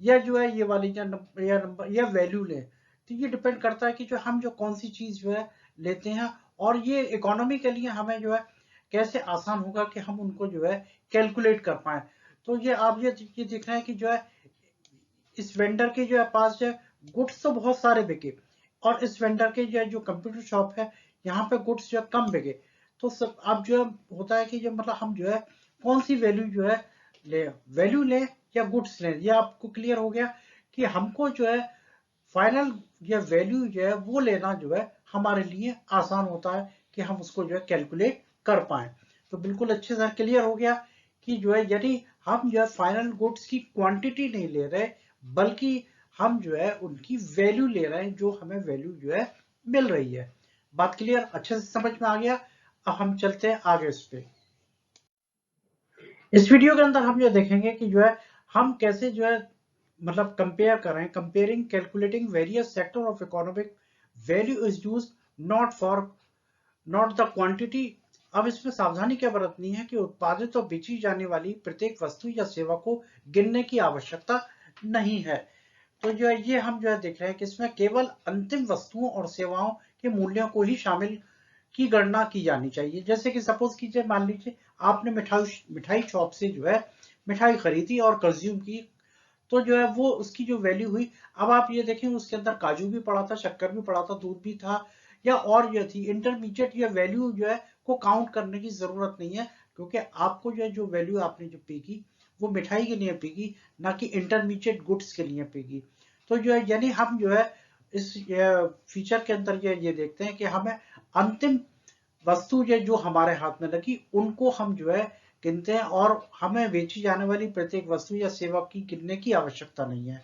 या जो है ये वाली जो नंबर या वैल्यू ले। तो ये डिपेंड करता है कि जो हम जो कौन सी चीज जो है लेते हैं, और ये इकोनॉमी के लिए हमें जो है कैसे आसान होगा कि हम उनको जो है कैलकुलेट कर पाए। तो ये आप ये देख रहे हैं कि जो है इस वेंडर के जो है पास जो है गुड्स तो बहुत सारे बिके, और इस वेंडर के जो है जो कंप्यूटर शॉप है यहाँ पे गुड्स जो है कम बिके। तो सब अब जो है होता है कि जो मतलब हम जो है कौन सी वैल्यू जो है ले, वैल्यू ले या गुड्स ले। ये आपको क्लियर हो गया कि हमको जो है फाइनल या वैल्यू जो है वो लेना जो है हमारे लिए आसान होता है कि हम उसको जो है कैलकुलेट कर पाए। तो बिल्कुल अच्छे से क्लियर हो गया कि जो है यदि हम जो है फाइनल गुड्स की क्वांटिटी नहीं ले रहे, बल्कि हम जो है उनकी वैल्यू ले रहे हैं, जो हमें वैल्यू जो है मिल रही है। बात क्लियर, अच्छे से समझ में आ गया। अब हम चलते हैं आगे इस पे। इस वीडियो के अंदर हम ये देखेंगे कि जो है हम कैसे जो है मतलब कंपेयर करें, comparing calculating various sector of economic value is use not for not the quantity. अब इसमें सावधानी क्या बरतनी है कि उत्पादित और बेची जाने वाली प्रत्येक वस्तु या सेवा को गिनने की आवश्यकता नहीं है। तो जो है ये हम जो है देख रहे हैं कि इसमें केवल अंतिम वस्तुओं और सेवाओं के मूल्यों को ही शामिल की गणना की जानी चाहिए। जैसे कि सपोज कीजिए, मान लीजिए आपने मिठाई शॉप से जो है मिठाई खरीदी और कंज्यूम की, तो जो है वो उसकी जो वैल्यू हुई। अब आप ये देखें उसके अंदर काजू भी पड़ा था, शक्कर भी पड़ा था, दूध भी था, या और जो थी इंटरमीडिएट या वैल्यू जो है को काउंट करने की जरूरत नहीं है, क्योंकि आपको जो है जो वैल्यू आपने जो पे की वो मिठाई के लिए पे की, ना कि इंटरमीडिएट गुड्स के लिए पे की। तो जो है यानी हम जो है इस फीचर के अंदर ये देखते हैं कि हमें अंतिम वस्तु जो हमारे हाथ में लगी उनको हम जो है गिनते हैं, और हमें बेची जाने वाली प्रत्येक वस्तु या सेवा की गिनने की आवश्यकता नहीं है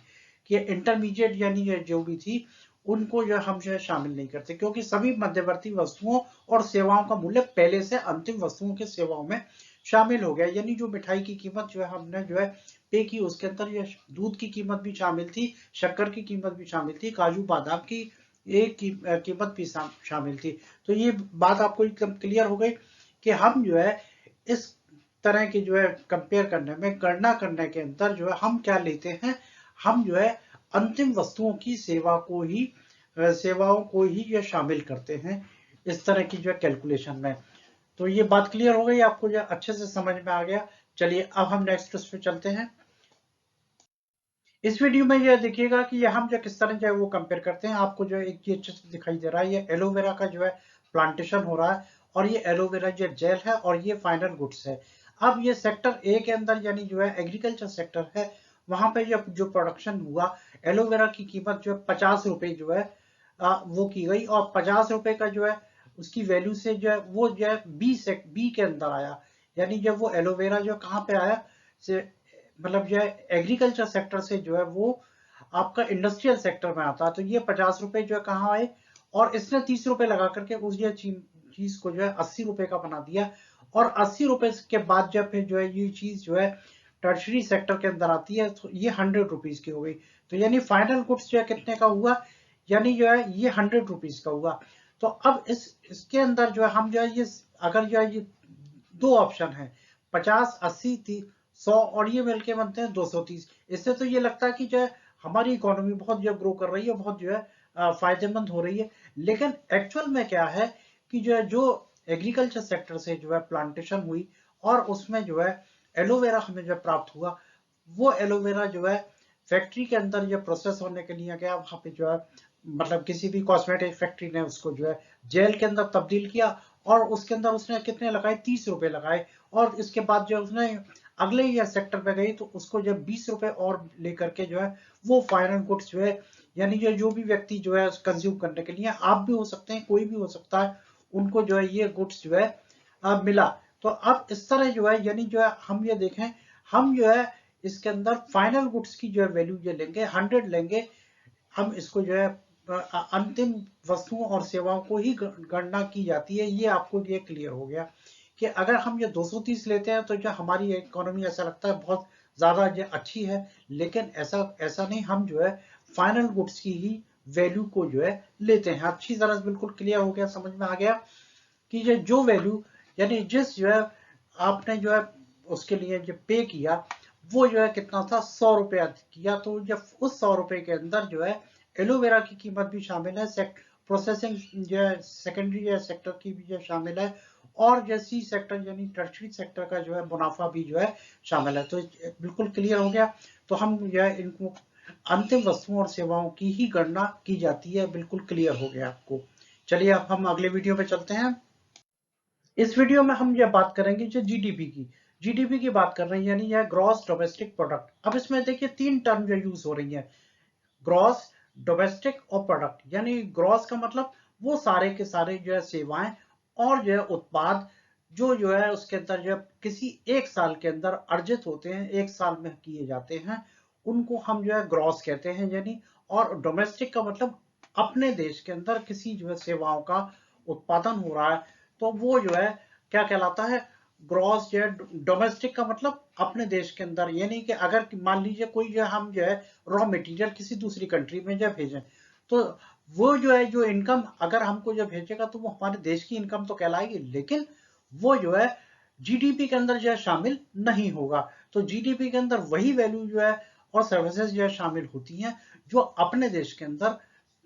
कि इंटरमीडिएट यानी जो भी थी उनको जो हम जो है शामिल नहीं करते, क्योंकि सभी मध्यवर्ती वस्तुओं और सेवाओं का मूल्य पहले से अंतिम वस्तुओं के सेवाओं में शामिल हो गया। यानी जो मिठाई की कीमत जो है हमने जो है पे की, उसके अंदर ये दूध की कीमत भी शामिल थी, शक्कर की कीमत भी शामिल थी, काजू बादाम की एक कीमत भी शामिल थी। तो ये बात आपको एकदम क्लियर हो गई कि हम जो है इस तरह की जो है कंपेयर करने में, गणना करने के अंदर जो है हम क्या लेते हैं, हम जो है अंतिम वस्तुओं की सेवाओं को ही ये शामिल करते हैं इस तरह की जो है कैलकुलेशन में। तो ये बात क्लियर हो गई आपको, जो अच्छे से समझ में आ गया। चलिए अब हम नेक्स्ट उस पे चलते हैं। इस वीडियो में ये देखिएगा कि ये हम जो किस तरह जो है वो कंपेयर करते हैं। आपको जो है एक चीज अच्छे से दिखाई दे रहा है, ये एलोवेरा का जो है प्लांटेशन हो रहा है, और ये एलोवेरा जो जेल है, और ये फाइनल गुड्स है। अब ये सेक्टर ए के अंदर यानी जो है एग्रीकल्चर सेक्टर है, वहां पे जो प्रोडक्शन हुआ, एलोवेरा की कीमत जो है 50 रुपए जो है वो की गई, और 50 रुपए का जो है उसकी वैल्यू से जो है वो जो है बी के अंदर आया। यानी जब वो एलोवेरा जो कहाँ पे आया से, मतलब जो है एग्रीकल्चर सेक्टर से जो है वो आपका इंडस्ट्रियल सेक्टर में आता है। तो ये 50 रुपए जो है कहाँ आए, और इसने 30 रुपए लगा करके उस ये चीज को जो है 80 रुपए का बना दिया, और 80 रुपए के बाद जब फिर जो है ये चीज जो है टर्शरी सेक्टर के अंदर आती है, तो ये 100 रुपीज की हो गई। तो यानी फाइनल गुड्स जो है कितने का हुआ, यानी जो है ये 100 रुपीज का हुआ। तो अब इसके अंदर जो है हम जो है ये अगर जो है ये दो ऑप्शन है, 50, 80, 100, और ये मिलके बनते हैं 230। इससे तो ये लगता है कि जो है हमारी इकोनॉमी बहुत जो ग्रो कर रही है, बहुत जो है फायदेमंद हो रही है। लेकिन एक्चुअल में क्या है कि जो है जो एग्रीकल्चर सेक्टर से जो है प्लांटेशन हुई, और उसमें जो है एलोवेरा हमें जो प्राप्त हुआ, वो एलोवेरा जो है फैक्ट्री के अंदर जो प्रोसेस होने के लिए गया, वहां पे जो है मतलब किसी भी कॉस्मेटिक फैक्ट्री ने उसको जो है जेल के अंदर तब्दील किया, और उसके अंदर उसने कितने लगाए, 30 रुपए लगाए। और इसके बाद जो उसने अगले या सेक्टर पे गई, तो उसको जब 20 रुपए और लेकर के जो है वो फाइनल गुड्स जो है, यानी जो भी व्यक्ति जो है कंज्यूम करने के लिए, आप भी हो सकते हैं, कोई भी हो सकता है, उनको जो है ये गुड्स जो है मिला। तो अब इस तरह जो है यानी जो है हम ये देखें, हम जो है इसके अंदर फाइनल गुड्स की जो है वैल्यू जो लेंगे 100 लेंगे, हम इसको जो है अंतिम वस्तुओं और सेवाओं को ही गणना की जाती है। ये आपको ये क्लियर हो गया कि अगर हम ये 230 लेते हैं तो जो हमारी इकोनॉमी ऐसा लगता है बहुत ज्यादा जो अच्छी है, लेकिन ऐसा ऐसा नहीं। हम जो है फाइनल गुड्स की ही वैल्यू को जो है लेते हैं। अच्छी तरह से बिल्कुल क्लियर हो गया, समझ में आ गया कि ये जो वैल्यू यानी जिस जो है आपने जो है उसके लिए जो पे किया वो जो है कितना था, 100 रुपया किया। तो जब उस 100 रुपए के अंदर जो है एलोवेरा की कीमत भी शामिल है, प्रोसेसिंग जो है सेकेंडरी सेक्टर की भी जो शामिल है, और जो सी सेक्टर यानी टर्शरी सेक्टर का जो है मुनाफा भी जो है शामिल है। तो बिल्कुल क्लियर हो गया। तो हम जो है इनको अंतिम वस्तुओं और सेवाओं की ही गणना की जाती है। बिल्कुल क्लियर हो गया आपको। चलिए अब हम अगले वीडियो पे चलते हैं। इस वीडियो में हम ये बात करेंगे जो जीडीपी की बात कर रहे हैं, यानी यह ग्रॉस डोमेस्टिक प्रोडक्ट। अब इसमें देखिए तीन टर्म जो यूज हो रही है, ग्रॉस, डोमेस्टिक और प्रोडक्ट। यानी ग्रॉस का मतलब वो सारे के सारे जो है सेवाएं और जो है उत्पाद जो है उसके अंदर जो किसी एक साल के अंदर अर्जित होते हैं, एक साल में किए जाते हैं, उनको हम जो है ग्रॉस कहते हैं। यानी और डोमेस्टिक का मतलब अपने देश के अंदर किसी जो है सेवाओं का उत्पादन हो रहा है, तो वो जो है क्या कहलाता है, ग्रॉस। जो है डोमेस्टिक का मतलब अपने देश के अंदर, यानी कि अगर मान लीजिए कोई जो हम जो है रॉ मटेरियल किसी दूसरी कंट्री में जब भेजें, तो वो जो है जो इनकम अगर हमको जब भेजेगा तो वो हमारे देश की इनकम तो कहलाएगी, लेकिन वो जो है जीडीपी के अंदर जो है शामिल नहीं होगा। तो जीडीपी के अंदर वही वैल्यू जो है और सर्विसेज जो है शामिल होती हैं जो अपने देश के अंदर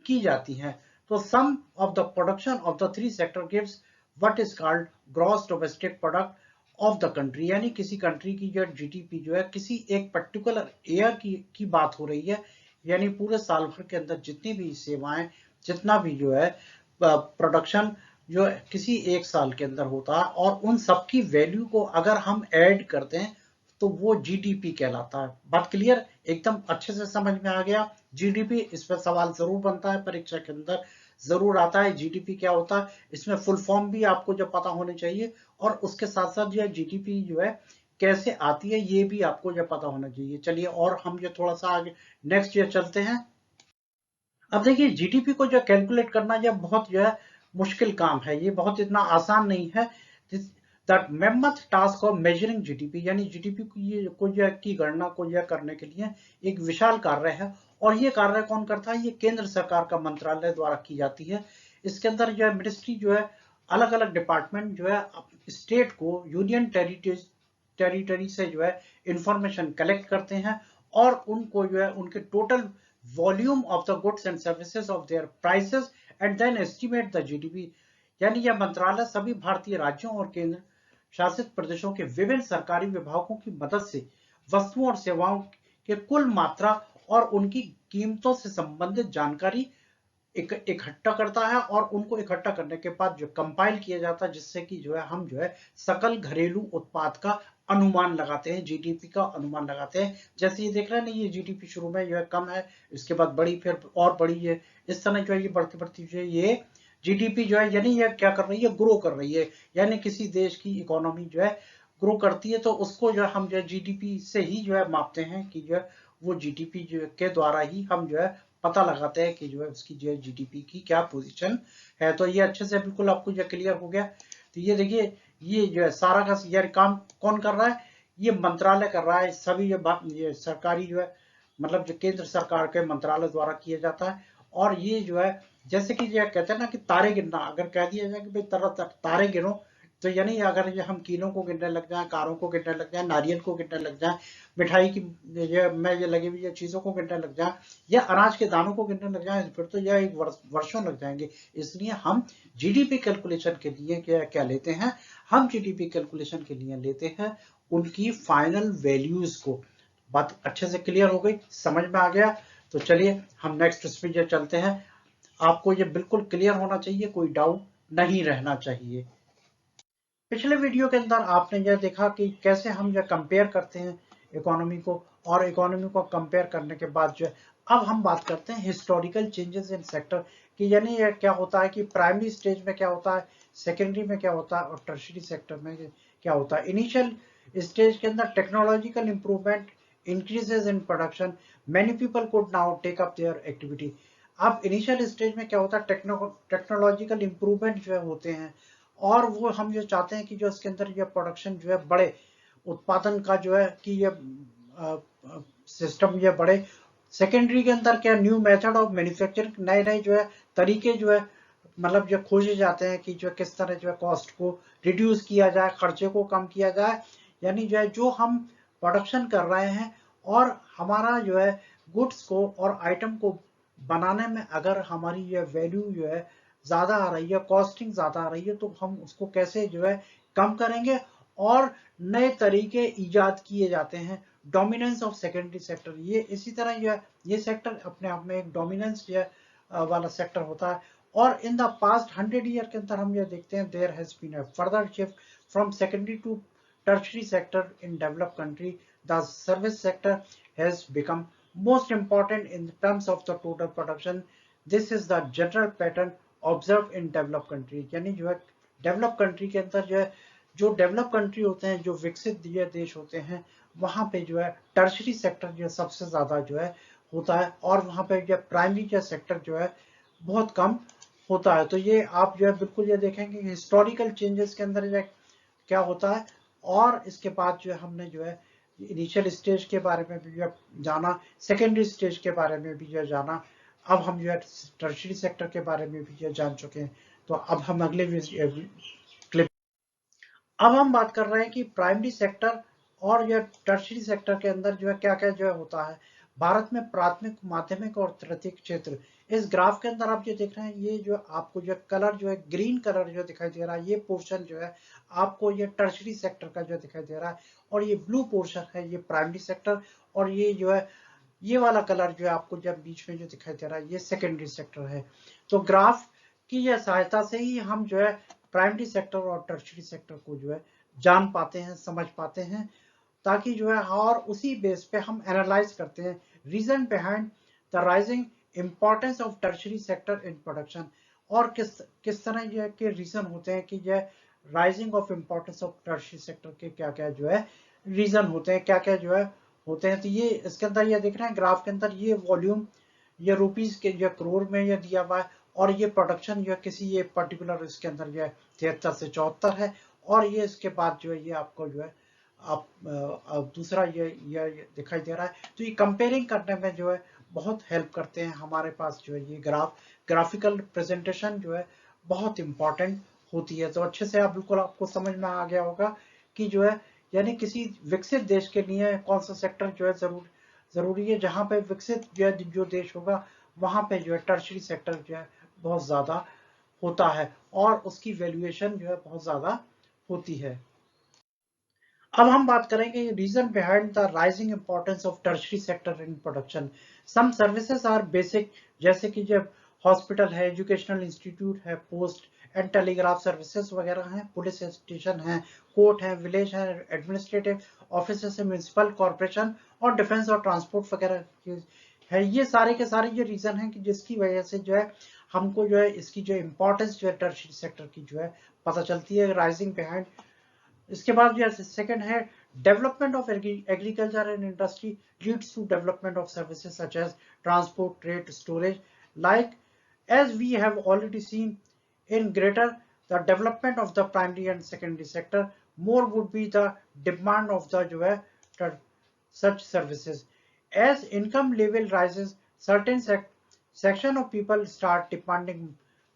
की जाती हैं। तो sum of the production of the three sector gives what is called gross domestic product of the country. यानी किसी कंट्री की जो जीडीपी जो है किसी एक पर्टिकुलर ईयर की बात हो रही है, यानी पूरे साल भर के अंदर जितनी भी सेवाएं, जितना भी जो है प्रोडक्शन जो है किसी एक साल के अंदर होता है, और उन सब की वैल्यू को अगर हम ऐड करते हैं तो वो जीडीपी कहलाता है। बात क्लियर, एकदम अच्छे से समझ में आ गया। जीडीपी, इस पर सवाल जरूर बनता है परीक्षा के अंदर, जरूर आता है जीडीपी क्या होता है। इसमें फुल फॉर्म भी आपको जब पता होने चाहिए, और उसके साथ साथ जो है जीडीपी जो है कैसे आती है ये भी आपको जब पता होना चाहिए। चलिए और हम जो थोड़ा सा आगे नेक्स्ट ईयर चलते हैं। अब देखिए जीडीपी को जो कैलकुलेट करना यह बहुत जो है मुश्किल काम है, ये बहुत इतना आसान नहीं है। That mammoth task of measuring GDP, यानी जीडीपी को जो की गणना को यह करने के लिए एक विशाल कार्य है। और ये कार्य कौन करता है, ये केंद्र सरकार का मंत्रालय द्वारा की जाती है। इसके अंदर जो है मिनिस्ट्री जो है अलग अलग डिपार्टमेंट जो है स्टेट को यूनियन टेरिटरी से जो है इंफॉर्मेशन कलेक्ट करते हैं, और उनको जो है उनके total volume of the goods and services of their prices and then estimate the GDP. यानी यह मंत्रालय सभी भारतीय राज्यों और केंद्र शासित प्रदेशों के विभिन्न सरकारी विभागों की मदद से वस्तुओं और सेवाओं के कुल मात्रा और उनकी कीमतों से संबंधित जानकारी इकट्ठा करता है, और उनको इकट्ठा करने के बाद जो कंपाइल किया जाता है, जिससे कि जो है हम जो है सकल घरेलू उत्पाद का अनुमान लगाते हैं, जीडीपी का अनुमान लगाते हैं। जैसे ये देख रहे हैं ना, ये जीडीपी शुरू में जो है कम है, इसके बाद बड़ी, फिर और बड़ी है, इस तरह जो है ये बढ़ती बढ़ती जो है ये जीडीपी जो है, यानी ये क्या कर रही है, ग्रो कर रही है। यानी किसी देश की इकोनॉमी जो है ग्रो करती है, तो उसको जो है हम जो है जीडीपी से ही जो है मापते हैं कि जो है वो जीडीपी जो के द्वारा ही हम जो है पता लगाते हैं कि जो है उसकी जो है जीडीपी की क्या पोजीशन है। तो ये अच्छे से बिल्कुल आपको जो क्लियर हो गया। तो ये देखिए, ये जो है सारा का यार काम कौन कर रहा है, ये मंत्रालय कर रहा है। सभी ये सरकारी जो है मतलब जो केंद्र सरकार के मंत्रालय द्वारा किया जाता है। और ये जो है जैसे कि ये कहते हैं ना कि तारे गिनना, अगर कह दिया जाए कि भाई तरह तारे गिनो, तो यानी अगर ये हम कीलों को गिनने लग जाए, कारों को गिनने लग जाए, नारियल को गिनने लग जाए, मिठाई की ये लगी हुई चीजों को गिनने लग जाए, या अनाज के दानों को गिनने लग जाए, फिर तो यह एक वर्षों लग जाएंगे। इसलिए हम जीडीपी कैलकुलेशन के लिए क्या लेते हैं, हम जीडीपी कैलकुलेशन के लिए लेते हैं उनकी फाइनल वैल्यूज को। बात अच्छे से क्लियर हो गई, समझ में आ गया। तो चलिए हम नेक्स्ट स्पीच चलते हैं। आपको ये बिल्कुल क्लियर होना चाहिए, कोई डाउट नहीं रहना चाहिए। पिछले वीडियो के अंदर आपने यह देखा कि कैसे हम यह कंपेयर करते हैं इकोनॉमी को, और इकोनॉमी को कंपेयर करने के बाद जो है अब हम बात करते हैं हिस्टोरिकल चेंजेस इन सेक्टर कि यानी यह क्या होता है कि प्राइमरी स्टेज में क्या होता है, सेकेंडरी में क्या होता है, और टर्शियरी सेक्टर में क्या होता है। इनिशियल स्टेज के अंदर technological improvement, increases in production, many people could now take up their activity. अब इनिशियल स्टेज में क्या होता है, टेक्नोलॉजिकल इम्प्रूवमेंट जो है होते हैं, और वो हम जो चाहते हैं कि जो इसके अंदर ये प्रोडक्शन जो है बढ़े, उत्पादन का जो है कि ये सिस्टम ये बढ़े। सेकेंडरी के अंदर क्या, न्यू मेथड ऑफ मैन्युफैक्चरिंग, नए नए जो है तरीके जो है मतलब जो खोजे जाते हैं कि जो किस तरह जो है कॉस्ट को रिड्यूस किया जाए, खर्चे को कम किया जाए। यानी जो है जो हम प्रोडक्शन कर रहे हैं और हमारा जो है गुड्स को और आइटम को बनाने में अगर हमारी ये वैल्यू जो है ज़्यादा आ रही है, कॉस्टिंग ज़्यादा आ रही है, तो हम उसको कैसे जो है कम करेंगे, और नए तरीके ईजाद किए जाते हैं। डोमिनेंस ऑफ सेकेंडरी सेक्टर, ये इसी तरह जो है ये सेक्टर अपने आप में एक डोमिनेंस जो है वाला सेक्टर होता है। और इन द पास्ट 100 ईयर के अंदर हम ये देखते हैं there has been a further shift from secondary to tertiary sector in developed country. The service sector has become most important in terms of the total production. This is the general pattern observed in developed country. यानी जो है develop country के अंदर जो है, जो develop country होते हैं, जो विकसित देश होते हैं, वहाँ पे जो है टर्शरी सेक्टर जो है सबसे ज़्यादा जो है होता है, और वहाँ पे जो प्राइमरी जो सेक्टर जो है बहुत कम होता है। तो ये आप जो है बिल्कुल ये देखेंगे हिस्टोरिकल चेंजेस के अंदर जो क्या होता है। और इसके बाद जो है हमने जो है इनिशियल स्टेज के बारे में भी जो जाना, सेकेंडरी स्टेज के बारे में भी जो जाना, अब हम जो है टर्शरी सेक्टर के बारे में भी जो जान चुके हैं। तो अब हम अगले क्लिप, अब हम बात कर रहे हैं कि प्राइमरी सेक्टर और यह टर्शरी सेक्टर के अंदर जो है क्या क्या जो है होता है। भारत में प्राथमिक, माध्यमिक और तृतीयक क्षेत्र, इस ग्राफ के अंदर आप जो देख रहे हैं ये जो आपको जो कलर जो है ग्रीन कलर जो दिखाई दे रहा है, ये पोर्शन जो है आपको ये टर्शरी सेक्टर का जो दिखाई दे रहा है, और ये ब्लू पोर्शन है ये प्राइमरी सेक्टर, और ये जो है ये वाला कलर जो है आपको जब बीच में जो दिखाई दे रहा है ये सेकेंडरी सेक्टर है। तो ग्राफ की यह सहायता से ही हम जो है प्राइमरी सेक्टर और टर्शरी सेक्टर को जो है जान पाते हैं, समझ पाते हैं, ताकि जो है और उसी बेस पे हम एनालाइज करते हैं reason behind the rising importance of tertiary sector in production, और किस किस तरह ये के रीजन होते हैं कि ये rising of importance of tertiary sector के क्या क्या जो है रीजन होते हैं, क्या क्या जो है होते हैं। तो ये इसके अंदर ये देख रहे हैं ग्राफ के अंदर ये वॉल्यूम ये रुपीज के जो करोड़ में ये दिया हुआ है, और ये प्रोडक्शन जो है किसी ये पर्टिकुलर इसके अंदर जो है 73 से 74 है, और ये इसके बाद जो है ये आपको जो है आप दूसरा ये दिखाई दे रहा है। तो ये कंपेयरिंग करने में जो है बहुत हेल्प करते हैं। हमारे पास जो है ये ग्राफिकल प्रेजेंटेशन जो है बहुत इंपॉर्टेंट होती है। तो अच्छे से आप बिल्कुल आपको समझ में आ गया होगा कि जो है यानी किसी विकसित देश के लिए कौन सा सेक्टर जो है जरूरी है। जहाँ पे विकसित जो देश होगा वहाँ पे जो है टर्शरी सेक्टर जो है बहुत ज्यादा होता है, और उसकी वैल्यूएशन जो है बहुत ज्यादा होती है। अब हम बात करेंगे reason behind the rising importance of tertiary sector in production. Some services are basic, जैसे कि जब हॉस्पिटल है, एजुकेशनल इंस्टीट्यूट है, पोस्ट एंड टेलीग्राफ सर्विसेज वगैरह हैं, पुलिस स्टेशन है, कोर्ट है, विलेज है, एडमिनिस्ट्रेटिव ऑफिस है, म्यूनिसिपल कॉर्पोरेशन और डिफेंस और ट्रांसपोर्ट वगैरह है। ये सारे के सारे ये रीजन है कि जिसकी वजह से जो है हमको जो है इसकी जो इम्पोर्टेंस जो है टर्शरी सेक्टर की जो है पता चलती है, राइजिंग बिहाइंड। इसके बाद जो सेकंड है development of agriculture and industry leads to development of services such as transport, trade, storage, like as we have already seen in greater the development of the primary and secondary sector, more would be the demand of the जो है such services. As income level rises, certain section of people start demanding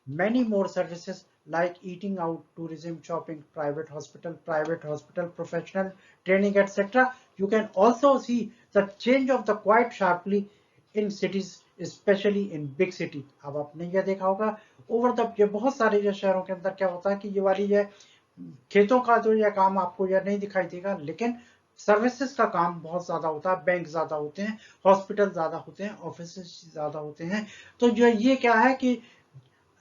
many more services like eating out, tourism, shopping, private hospital, professional training, etc. You can also see the change of the quite sharply in cities, specially in big city. अब आपने ये देखा होगा over the ये बहुत सारे जो शहरों के अंदर क्या होता है कि ये वाली ये खेतों का जो ये काम आपको यह नहीं दिखाई देगा, लेकिन सर्विसेज का काम बहुत ज्यादा होता है, बैंक ज्यादा होते हैं, हॉस्पिटल ज्यादा होते हैं, ऑफिस ज्यादा होते हैं। तो जो ये क्या है कि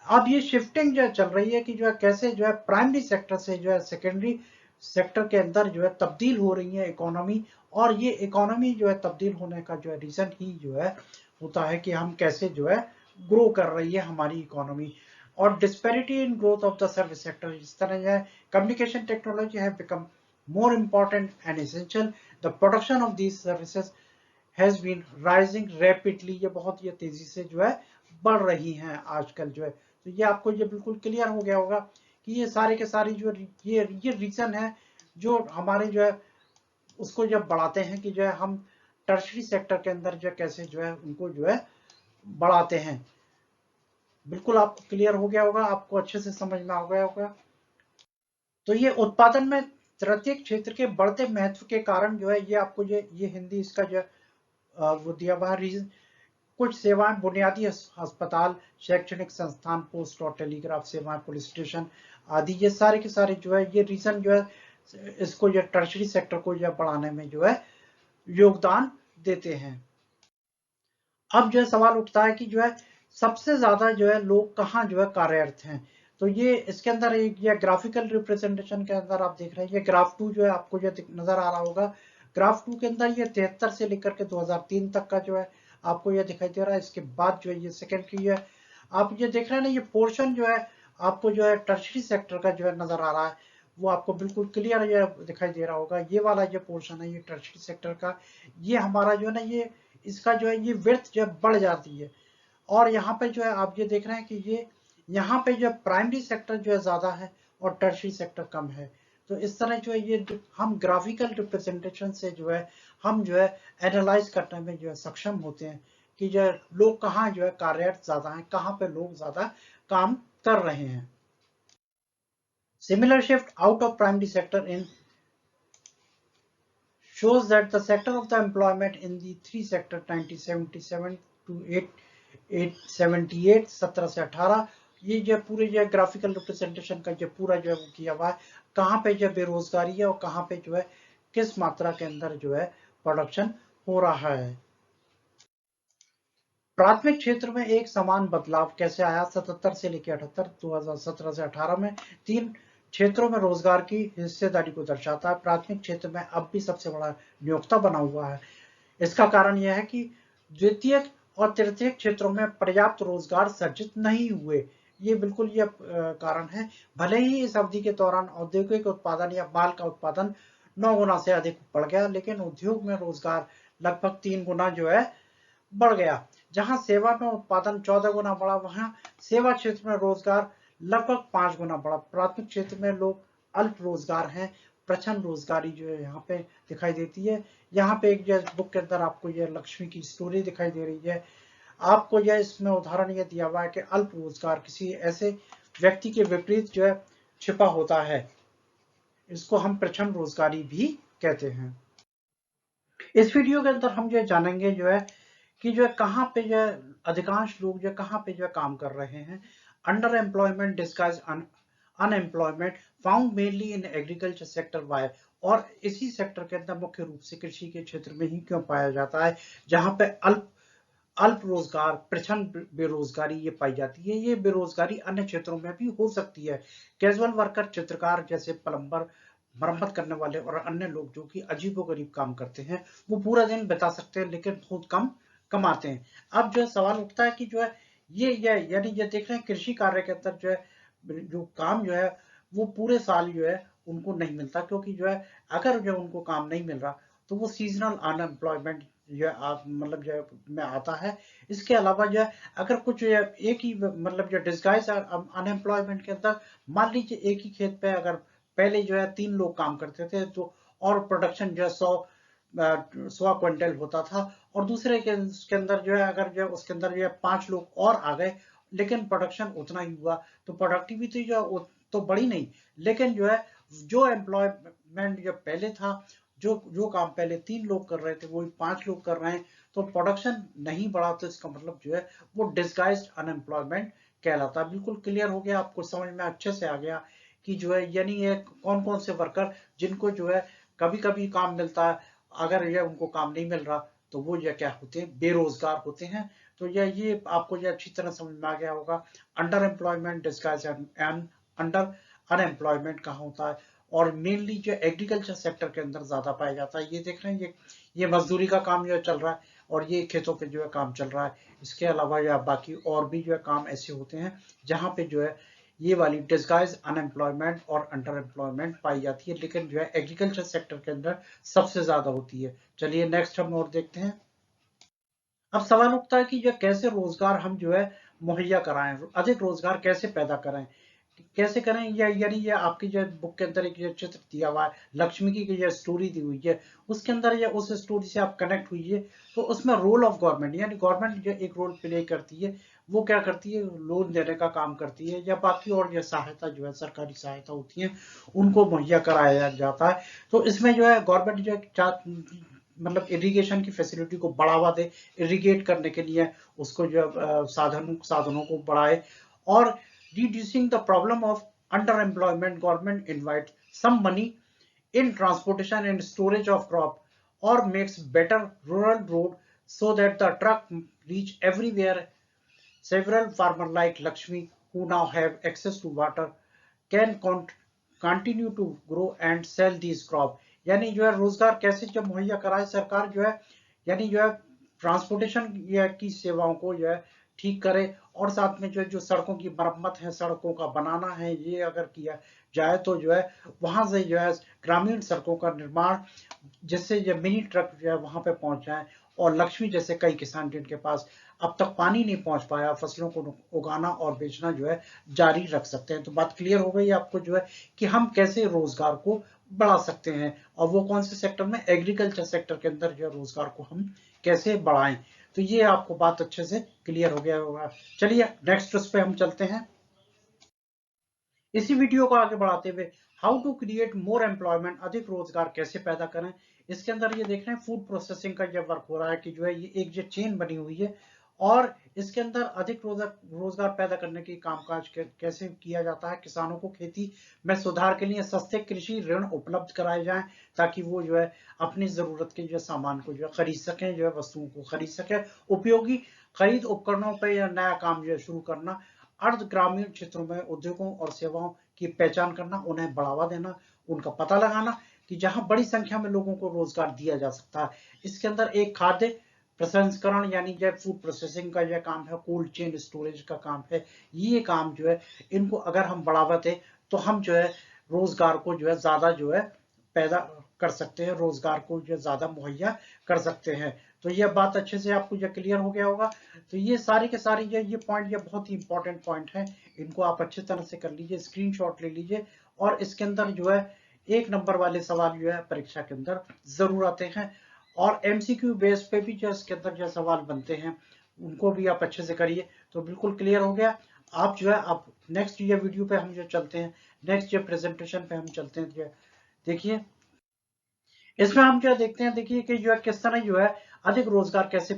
अब ये शिफ्टिंग जो चल रही है कि जो है कैसे जो है प्राइमरी सेक्टर से जो है सेकेंडरी सेक्टर के अंदर जो है तब्दील हो रही है इकोनॉमी, और ये इकोनॉमी जो है तब्दील होने का जो है रीजन ही जो है होता है कि हम कैसे जो है ग्रो कर रही है हमारी इकोनॉमी। और disparity in growth of the service sector, इस तरह जो है कम्युनिकेशन टेक्नोलॉजी है become more important and essential. The production of these services has been rising rapidly, ये बहुत ये तेजी से जो है बढ़ रही हैं आजकल जो है। तो ये आपको ये बिल्कुल क्लियर हो गया होगा कि ये सारे के सारी जो ये रीजन है जो हमारे जो है उसको जब बढ़ाते हैं कि जो है हम टर्शरी सेक्टर के अंदर जो कैसे जो है उनको जो है बढ़ाते हैं। बिल्कुल आपको क्लियर हो गया होगा, आपको अच्छे से समझ में आ गया होगा। तो ये उत्पादन में तृतीयक क्षेत्र के बढ़ते महत्व के कारण जो है ये आपको ये हिंदी इसका जो वो दिया हुआ रीजन। कुछ सेवाएं बुनियादी अस्पताल, शैक्षणिक संस्थान, पोस्ट और टेलीग्राफ सेवाएं, पुलिस स्टेशन आदि, ये सारे के सारे जो है ये रीजन जो है इसको जो टर्शरी सेक्टर को जो बढ़ाने में जो है योगदान देते हैं। अब जो है सवाल उठता है कि जो है सबसे ज्यादा जो है लोग कहाँ जो है कार्यरत हैं। तो ये इसके अंदर एक ये ग्राफिकल रिप्रेजेंटेशन के अंदर आप देख रहे हैं, ये ग्राफ 2 जो है आपको जो नजर आ रहा होगा। ग्राफ 2 के अंदर ये 73 से लेकर के 2003 तक का जो है आपको ये दिखाई दे रहा है। इसके बाद जो है ये सेकेंडरी है, आप ये देख रहे हैं ना, ये पोर्शन जो है आपको जो है टर्शरी सेक्टर का जो है नजर आ रहा है, वो आपको बिल्कुल क्लियर ये दिखाई दे रहा होगा। ये वाला जो पोर्शन है ये टर्शरी सेक्टर का, ये हमारा जो है ना ये इसका जो है ये विड्थ जो बढ़ जाती है। और यहाँ पे जो है आप ये देख रहे हैं कि ये यहाँ पे जो प्राइमरी सेक्टर जो है ज्यादा है और टर्शरी सेक्टर कम है। तो इस तरह जो है ये हम ग्राफिकल रिप्रेजेंटेशन से जो है हम जो है एनालाइज करने में जो है सक्षम होते हैं कि जो है लोग कहाँ जो है कार्यरत ज्यादा हैं, कहाँ पे लोग ज्यादा काम कर रहे हैं। Similar shift out of primary sector in shows that the sector of the employment in the three sector 1977 to 878 17 से 18, ये जो पूरे जो ग्राफिकल रिप्रेजेंटेशन का जो पूरा जो है वो किया हुआ है कहाँ पे जो बेरोजगारी है और कहाँ पे जो है किस मात्रा के अंदर जो है प्रोडक्शन हो रहा है। प्राथमिक क्षेत्र में एक समान बदलाव कैसे आया 77 से लेकर 78, 2017 से 18 में तीन क्षेत्रों में रोजगार की हिस्सेदारी को दर्शाता है। प्राथमिक क्षेत्र में अब भी सबसे बड़ा नियोक्ता बना हुआ है। इसका कारण यह है कि द्वितीय और तृतीय क्षेत्रों में पर्याप्त रोजगार सृजित नहीं हुए। ये बिल्कुल ये कारण है। भले ही इस अवधि के दौरान औद्योगिक उत्पादन या माल का उत्पादन 9 गुना से अधिक बढ़ गया, लेकिन उद्योग में रोजगार लगभग 3 गुना जो है बढ़ गया। जहां सेवा में उत्पादन 14 गुना बढ़ा, वहां सेवा क्षेत्र में रोजगार लगभग 5 गुना बढ़ा। प्राथमिक क्षेत्र में लोग अल्प रोजगार हैं, प्रछन्न रोजगारी जो है यहाँ पे दिखाई देती है। यहाँ पे एक जो बुक के अंदर आपको यह लक्ष्मी की स्टोरी दिखाई दे रही है। आपको यह इसमें उदाहरण यह दिया हुआ है कि अल्प रोजगार किसी ऐसे व्यक्ति के विपरीत जो है छिपा होता है, इसको हम प्रछन्न रोजगारी भी कहते हैं। इस वीडियो के अंदर हम जो जानेंगे जो है कि जो है कहाँ पे जो है अधिकांश लोग जो कहाँ पे जो है काम कर रहे हैं। Under employment disguise unemployment found mainly in agriculture sector why, और इसी सेक्टर के अंदर मुख्य रूप से कृषि के क्षेत्र में ही क्यों पाया जाता है, जहां पे अल्प अल्प रोजगार प्रछन्न बेरोजगारी ये पाई जाती है। ये बेरोजगारी अन्य क्षेत्रों में भी हो सकती है। कैजुअल वर्कर, चित्रकार जैसे प्लम्बर, मरम्मत करने वाले और अन्य लोग जो कि अजीबोगरीब काम करते हैं वो पूरा दिन बिता सकते हैं लेकिन बहुत कम कमाते हैं। अब जो सवाल उठता है कि जो है ये यानी ये देख रहे हैं कृषि कार्य के अंदर जो है जो काम जो है वो पूरे साल जो है उनको नहीं मिलता, क्योंकि जो है अगर जो उनको काम नहीं मिल रहा तो वो सीजनल अनएम्प्लॉयमेंट जो आप मतलब जो में आता है। इसके अलावा जो है अगर कुछ एक ही मतलब जो डिस्गाइज अनएम्प्लॉयमेंट के अंदर मान लीजिए एक ही खेत पे अगर पहले जो है 3 लोग काम करते थे तो और प्रोडक्शन जो है 100 क्विंटल होता था, और दूसरे के अंदर जो है अगर जो है उसके अंदर जो है 5 लोग और आ गए लेकिन प्रोडक्शन उतना ही हुआ, तो प्रोडक्टिविटी जो तो बढ़ी नहीं, लेकिन जो है जो एम्प्लॉयमेंट जो पहले था, जो काम पहले 3 लोग कर रहे थे वही 5 लोग कर रहे हैं, तो प्रोडक्शन नहीं बढ़ा, तो इसका मतलब जो है वो डिस्गाइज्ड अनएम्प्लॉयमेंट कहलाता है। बिल्कुल क्लियर हो गया, आपको समझ में अच्छे से आ गया कि जो है यानी ये कौन कौन से वर्कर जिनको जो है कभी कभी काम मिलता है, अगर ये उनको काम नहीं मिल रहा तो वो ये क्या होते हैं, बेरोजगार होते हैं। तो ये आपको ये अच्छी तरह समझ में आ गया होगा। Under employment disguise under unemployment कहाँ होता है, और मेनली जो एग्रीकल्चर सेक्टर के अंदर ज्यादा पाया जाता है। ये देख रहे हैं ये मजदूरी का काम जो चल रहा है और ये खेतों पे जो है काम चल रहा है। इसके अलावा या बाकी और भी जो है काम ऐसे होते हैं जहाँ पे जो है ये वाली डिस्गाइज अनएम्प्लॉयमेंट और अंडर एम्प्लॉयमेंट पाई जाती है, लेकिन जो है एग्रीकल्चर सेक्टर के अंदर सबसे ज्यादा होती है। चलिए नेक्स्ट हम और देखते हैं। अब सवाल उठता है कि ये कैसे रोजगार हम जो है मुहैया कराएं, अधिक रोजगार कैसे पैदा करें, कैसे करें, या यानी ये आपकी जो बुक के अंदर एक ये चित्र दिया हुआ है, लक्ष्मी की जो स्टोरी दी हुई है, उसके अंदर या उस स्टोरी से आप कनेक्ट हुई है, तो उसमें रोल ऑफ गवर्नमेंट, यानी गवर्नमेंट जो एक रोल प्ले करती है, वो क्या करती है, लोन देने का काम करती है, या बाकी और जो सहायता जो है सरकारी सहायता होती है उनको मुहैया कराया जाता है। तो इसमें जो है गवर्नमेंट जो है मतलब इरिगेशन की फैसिलिटी को बढ़ावा दे, इरिगेट करने के लिए उसको जो साधनों को बढ़ाए, और reducing the problem of underemployment, government invite some money in transportation and storage of crop, or makes better rural road so that the truck reach everywhere. Several farmers like Lakshmi, who now have access to water, can continue to grow and sell these crop. यानी जो है रोजगार कैसे जब मुहैया कराए सरकार जो है, यानी जो है ट्रांसपोर्टेशन की सेवाओं को जो है ठीक करे, और साथ में जो सड़कों की मरम्मत है, सड़कों का बनाना है, ये अगर किया जाए तो जो है वहां से जो है ग्रामीण सड़कों का निर्माण, जिससे ये मिनी ट्रक जो है वहां पे पहुंच जाए, और लक्ष्मी जैसे कई किसान जिनके पास अब तक पानी नहीं पहुंच पाया, फसलों को उगाना और बेचना जो है जारी रख सकते हैं। तो बात क्लियर हो गई आपको जो है कि हम कैसे रोजगार को बढ़ा सकते हैं, और वो कौन से सेक्टर में, एग्रीकल्चर सेक्टर के अंदर जो है रोजगार को हम कैसे बढ़ाएं। तो ये आपको बात अच्छे से क्लियर हो गया होगा। चलिए नेक्स्ट उस पे हम चलते हैं। इसी वीडियो को आगे बढ़ाते हुए, how to create more employment, अधिक रोजगार कैसे पैदा करें। इसके अंदर ये देख रहे हैं फूड प्रोसेसिंग का ये वर्क हो रहा है कि जो है ये एक जो चेन बनी हुई है, और इसके अंदर अधिक रोजगार पैदा करने की कामकाज कैसे किया जाता है। किसानों को खेती में सुधार के लिए सस्ते कृषि ऋण उपलब्ध कराए जाएं, ताकि वो जो है अपनी जरूरत के जो सामान को जो है खरीद सकें, जो है वस्तुओं को खरीद सकें। उपयोगी खरीद उपकरणों पर या नया काम जो है शुरू करना, अर्ध ग्रामीण क्षेत्रों में उद्योगों और सेवाओं की पहचान करना, उन्हें बढ़ावा देना, उनका पता लगाना कि जहां बड़ी संख्या में लोगों को रोजगार दिया जा सकता है। इसके अंदर एक खाद्य प्रसंस्करण यानी जो फूड प्रोसेसिंग का यह काम है, कोल्ड चेन स्टोरेज का काम है, ये काम जो है इनको अगर हम बढ़ावा दें तो हम जो है रोजगार को जो है ज्यादा जो है पैदा कर सकते हैं, रोजगार को जो ज्यादा मुहैया कर सकते हैं। तो यह बात अच्छे से आपको जो क्लियर हो गया होगा। तो ये सारी के सारी ये पॉइंट, ये बहुत ही इंपॉर्टेंट पॉइंट है, इनको आप अच्छी तरह से कर लीजिए, स्क्रीनशॉट ले लीजिए, और इसके अंदर जो है एक नंबर वाले सवाल जो है परीक्षा के अंदर जरूर आते हैं, और एमसीक्यू बेस पे भी जो इसके अंदर जो सवाल बनते हैं उनको भी आप अच्छे से करिए। तो बिल्कुल क्लियर हो गया। आप जो है आप नेक्स्ट ये वीडियो पे हम जो चलते हैं, नेक्स्ट ये प्रेजेंटेशन पे हम चलते हैं। देखिए इसमें हम क्या देखते हैं, देखिए कि जो है किस तरह जो है अधिक रोजगार कैसे